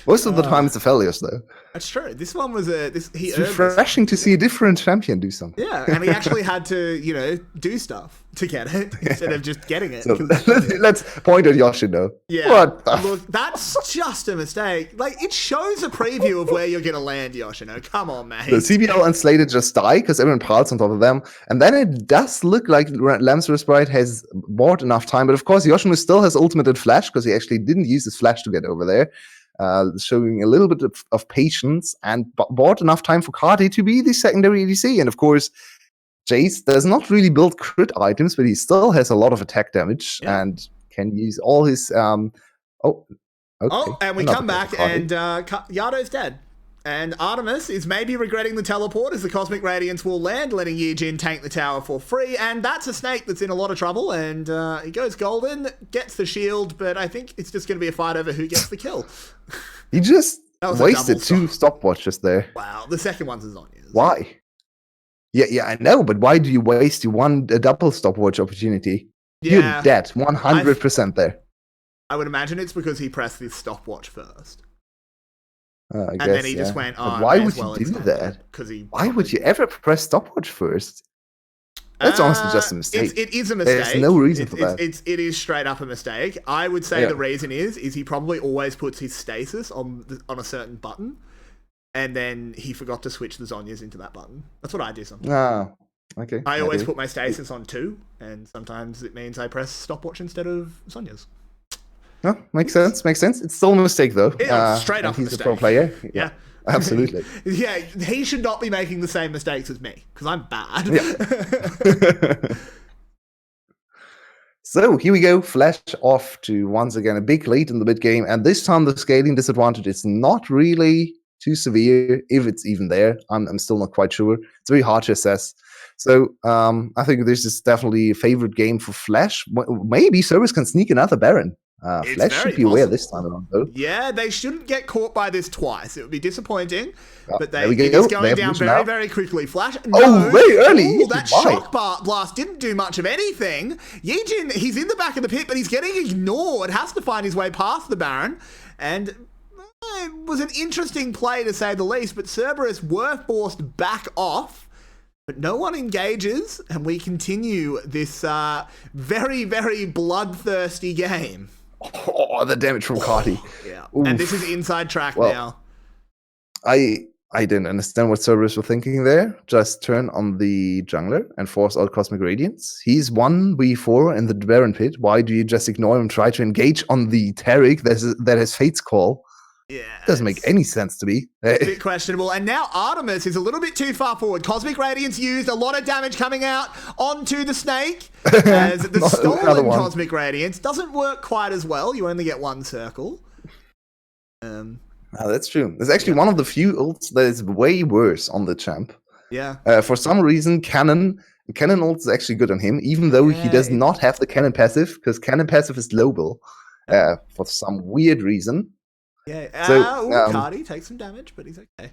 Most of the time it's a failures, though. That's true. This one was it's refreshing to see a different champion do something. Yeah, and he actually had to, do stuff to get it instead of just getting it. So, let's point at Yoshino. Yeah. Look, that's just a mistake. Like, it shows a preview of where you're going to land, Yoshino. Come on, man. The CBL and Slated just die because everyone piles on top of them. And then it does look like Lamb's Respite has bought enough time. But of course, Yoshino still has ultimated flash because he actually didn't use his flash to get over there. Showing a little bit of patience and bought enough time for Cardi to be the secondary ADC. And of course, Jace does not really build crit items, but he still has a lot of attack damage and can use all his... and we come back and Yado's dead. And Artemis is maybe regretting the teleport as the Cosmic Radiance will land, letting Yijin tank the tower for free. And that's a snake that's in a lot of trouble. And he goes golden, gets the shield, but I think it's just going to be a fight over who gets the kill. He just wasted 2 stopwatches there. Wow, the second one's a Zhonya's. Why? Yeah, I know, but why do you waste a double stopwatch opportunity? Yeah, you're dead, 100% there. I would imagine it's because he pressed the stopwatch first. And then he just went, why would you do that? Why would you ever press stopwatch first? That's honestly just a mistake. It is a mistake. There's no reason for that. It is straight up a mistake. I would say the reason is he probably always puts his stasis on a certain button, and then he forgot to switch the Zhonya's into that button. That's what I do sometimes. Ah, okay. I always put my stasis on 2, and sometimes it means I press stopwatch instead of Zhonya's. No, makes sense. It's still a mistake, though. Straight up a mistake. He's a pro player. Yeah. Absolutely. Yeah, he should not be making the same mistakes as me, because I'm bad. Yeah. So here we go, Flash off to once again a big lead in the mid game, and this time the scaling disadvantage is not really too severe, if it's even there. I'm still not quite sure. It's very hard to assess. So I think this is definitely a favorite game for Flash. Maybe Cerberus can sneak another Baron. Flash should be aware this time around, though. Yeah, they shouldn't get caught by this twice. It would be disappointing, but it is going down very, very quickly. Flash, no. Very early. That shock blast didn't do much of anything. Yijin, he's in the back of the pit, but he's getting ignored. Has to find his way past the Baron, and it was an interesting play to say the least. But Cerberus were forced back off. But no one engages, and we continue this very, very bloodthirsty game. Oh, the damage from Carty. Yeah. And this is inside track now. I didn't understand what Cerberus were thinking there. Just turn on the jungler and force out Cosmic Radiance. He's 1v4 in the Baron pit. Why do you just ignore him and try to engage on the Taric that has Fate's Call? Yeah, doesn't make any sense to me. A bit questionable. And now Artemis is a little bit too far forward. Cosmic Radiance used, a lot of damage coming out onto the snake. As the stolen Cosmic Radiance doesn't work quite as well. You only get one circle. That's true. There's actually one of the few ults that is way worse on the champ. Yeah. For some reason, Cannon ult is actually good on him, even though he does not have the Cannon passive, because Cannon passive is global for some weird reason. Yeah, Cardi takes some damage, but he's okay.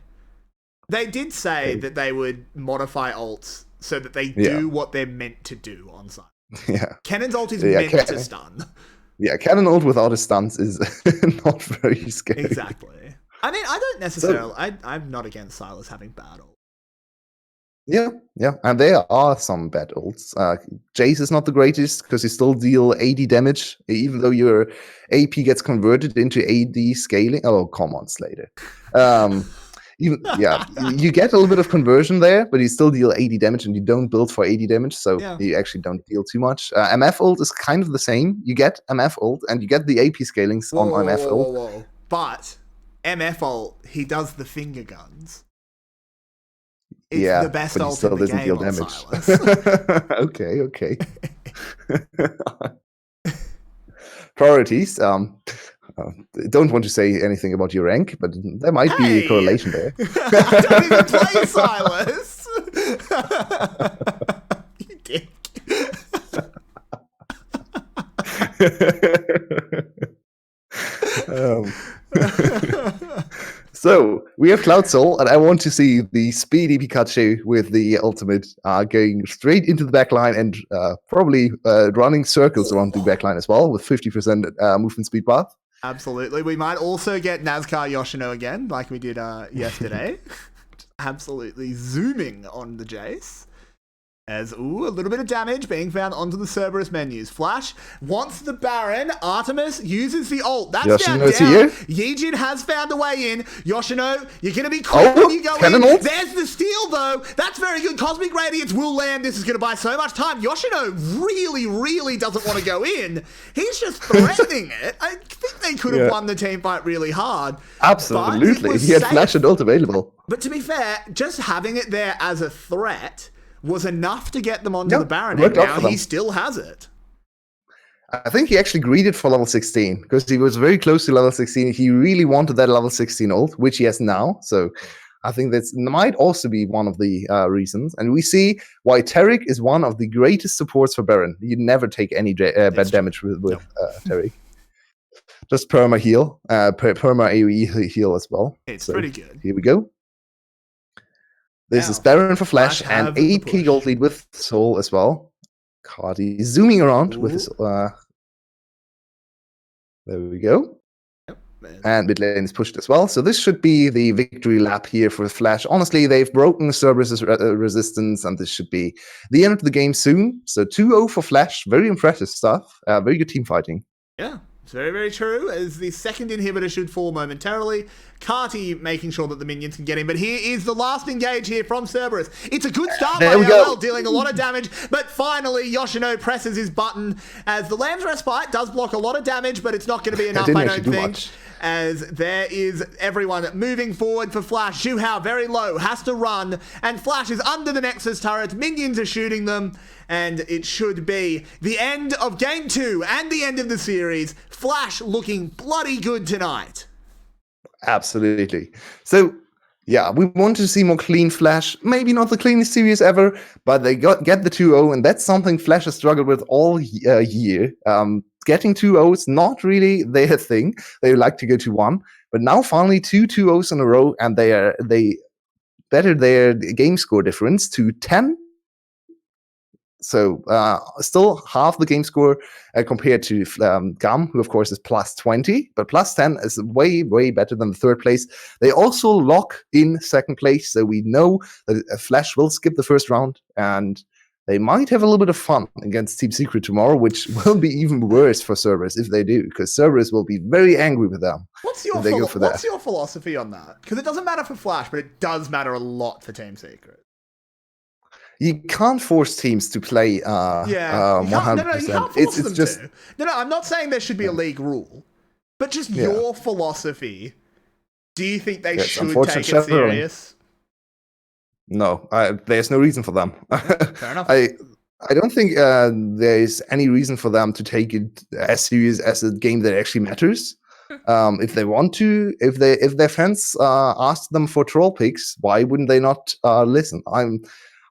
They did say that they would modify ults so that they do what they're meant to do on site. Yeah. Cannon's ult is meant to stun. Yeah, Cannon ult without a stuns is not very scary. Exactly. I mean, I don't necessarily... I'm not against Silas having bad ult. Yeah, and there are some bad ults. Jace is not the greatest because you still deal 80 damage, even though your AP gets converted into AD scaling. Oh, come on, Slater. You get a little bit of conversion there, but you still deal 80 damage, and you don't build for 80 damage, so you actually don't deal too much. MF ult is kind of the same. You get MF ult, and you get the AP scalings on MF ult. But MF ult, he does the finger guns. It's the best ult in the game on Silas. Okay. Priorities. Don't want to say anything about your rank, but there might be a correlation there. I don't even play Silas. You dick. So we have Cloud Soul, and I want to see the speedy Pikachu with the ultimate going straight into the backline and probably running circles around the backline as well with 50% movement speed path. Absolutely. We might also get Nazcar Yoshino again, like we did yesterday. Absolutely zooming on the Jace. As, a little bit of damage being found onto the Cerberus menus. Flash wants the Baron. Artemis uses the ult. That's Yoshino's down. Here. Yijin has found a way in. Yoshino, you're going to be quick when you go in. Ult. There's the steal, though. That's very good. Cosmic Radiance will land. This is going to buy so much time. Yoshino really, really doesn't want to go in. He's just threatening it. I think they could have won the team fight really hard. Absolutely. He had Flash and ult available. But to be fair, just having it there as a threat was enough to get them onto the Baron, and now he still has it. I think he actually greeded for level 16, because he was very close to level 16. He really wanted that level 16 ult, which he has now, so I think that might also be one of the reasons. And we see why Taric is one of the greatest supports for Baron. You never take any bad damage with Taric. Just perma heal, perma AoE heal as well. It's pretty good. Here we go. This is Baron for Flash and 8k gold lead with Soul as well. Cardi zooming around with his... there we go. And mid lane is pushed as well. So this should be the victory lap here for Flash. Honestly, they've broken Cerberus' resistance, and this should be the end of the game soon. So 2-0 for Flash. Very impressive stuff. Very good team fighting. Yeah. It's very, very true, as the second inhibitor should fall momentarily. Carty making sure that the minions can get in, but here is the last engage here from Cerberus. It's a good start by LL, dealing a lot of damage, but finally Yoshino presses his button, as the Lamb's Respite does block a lot of damage, but it's not going to be enough, I don't think. As there is everyone moving forward for Flash. Zhu Hao very low, has to run, and Flash is under the Nexus turret. Minions are shooting them, and it should be the end of Game 2 and the end of the series. Flash looking bloody good tonight. Absolutely. So, yeah, we want to see more clean Flash. Maybe not the cleanest series ever, but they get the 2-0, and that's something Flash has struggled with all year. Getting 2-0s, not really their thing. They like to go to 1, but now finally 2-2-0s in a row, and they bettered their game score difference to 10. So still half the game score compared to GAM, who of course is plus 20, but plus 10 is way, way better than the third place. They also lock in second place, so we know that Flash will skip the first round, and they might have a little bit of fun against Team Secret tomorrow, which will be even worse for Cerberus if they do, because Cerberus will be very angry with them. What's your philosophy on that? Because it doesn't matter for Flash, but it does matter a lot for Team Secret. You can't force teams to play 100%. You can't force them to. No, I'm not saying there should be a league rule, but just your philosophy. Do you think they should take it serious? No, there's no reason for them. Fair enough. I don't think there is any reason for them to take it as serious as a game that actually matters. If they want to, if their fans ask them for troll picks, why wouldn't they not listen?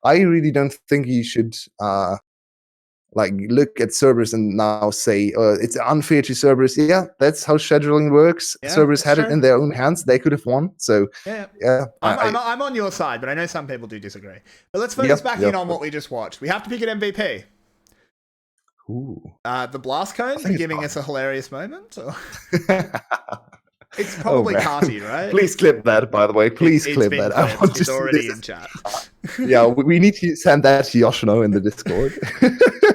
I really don't think you should look at Cerberus and now say it's unfair to Cerberus. Yeah, that's how scheduling works. Yeah, Cerberus had it in their own hands. They could have won. So yeah. I'm on your side, but I know some people do disagree. But let's focus back in on what we just watched. We have to pick an MVP. Ooh. The Blast Cone for giving us a hilarious moment. It's probably Carty, right? Please clip that, by the way. Please clip that. I want it's already in chat. Yeah, we need to send that to Yoshino in the Discord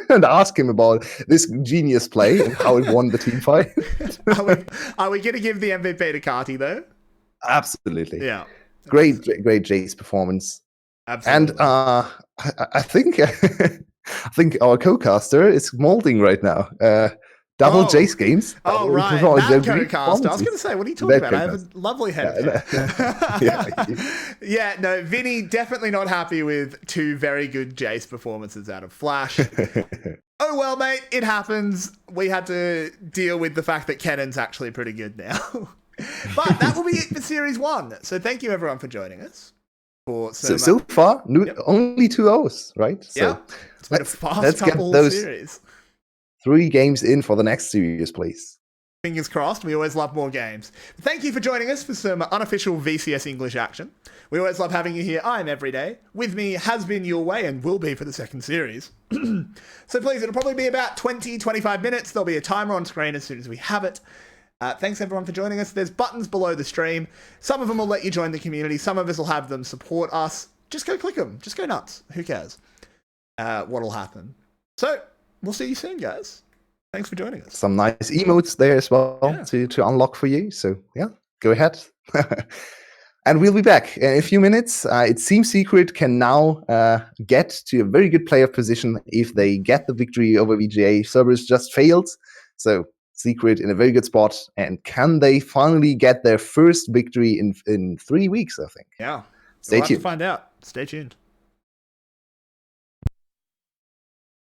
and ask him about this genius play and how it won the team fight. Are we going to give the MVP to Carty, though? Absolutely. Yeah. Great Jace performance. Absolutely. And I think our co-caster is molding right now. Double Jace games. Oh, right. That co-caster. I was going to say, what are you talking about? I have a lovely head. Yeah, no, Vinny definitely not happy with 2 very good Jace performances out of Flash. Oh, well, mate, it happens. We had to deal with the fact that Kennan's actually pretty good now. But that will be it for Series 1. So thank you, everyone, for joining us. So far, only 2 hours, right? Yeah. So it's been a fast couple of series. 3 games in for the next series, please. Fingers crossed. We always love more games. Thank you for joining us for some unofficial VCS English action. We always love having you here. I'm Everyday. With me has been Yulwei and will be for the second series. So please, it'll probably be about 20-25 minutes. There'll be a timer on screen as soon as we have it. Thanks everyone for joining us. There's buttons below the stream. Some of them will let you join the community. Some of us will have them support us. Just go click them. Just go nuts. Who cares? What'll happen? So we'll see you soon, guys. Thanks for joining us. Some nice emotes there as well to unlock for you. So yeah, go ahead. And we'll be back in a few minutes. It seems Secret can now get to a very good playoff position if they get the victory over VGA. Cerberus just failed. So Secret in a very good spot. And can they finally get their first victory in 3 weeks, I think? Yeah. Stay tuned. We'll have to find out. Stay tuned.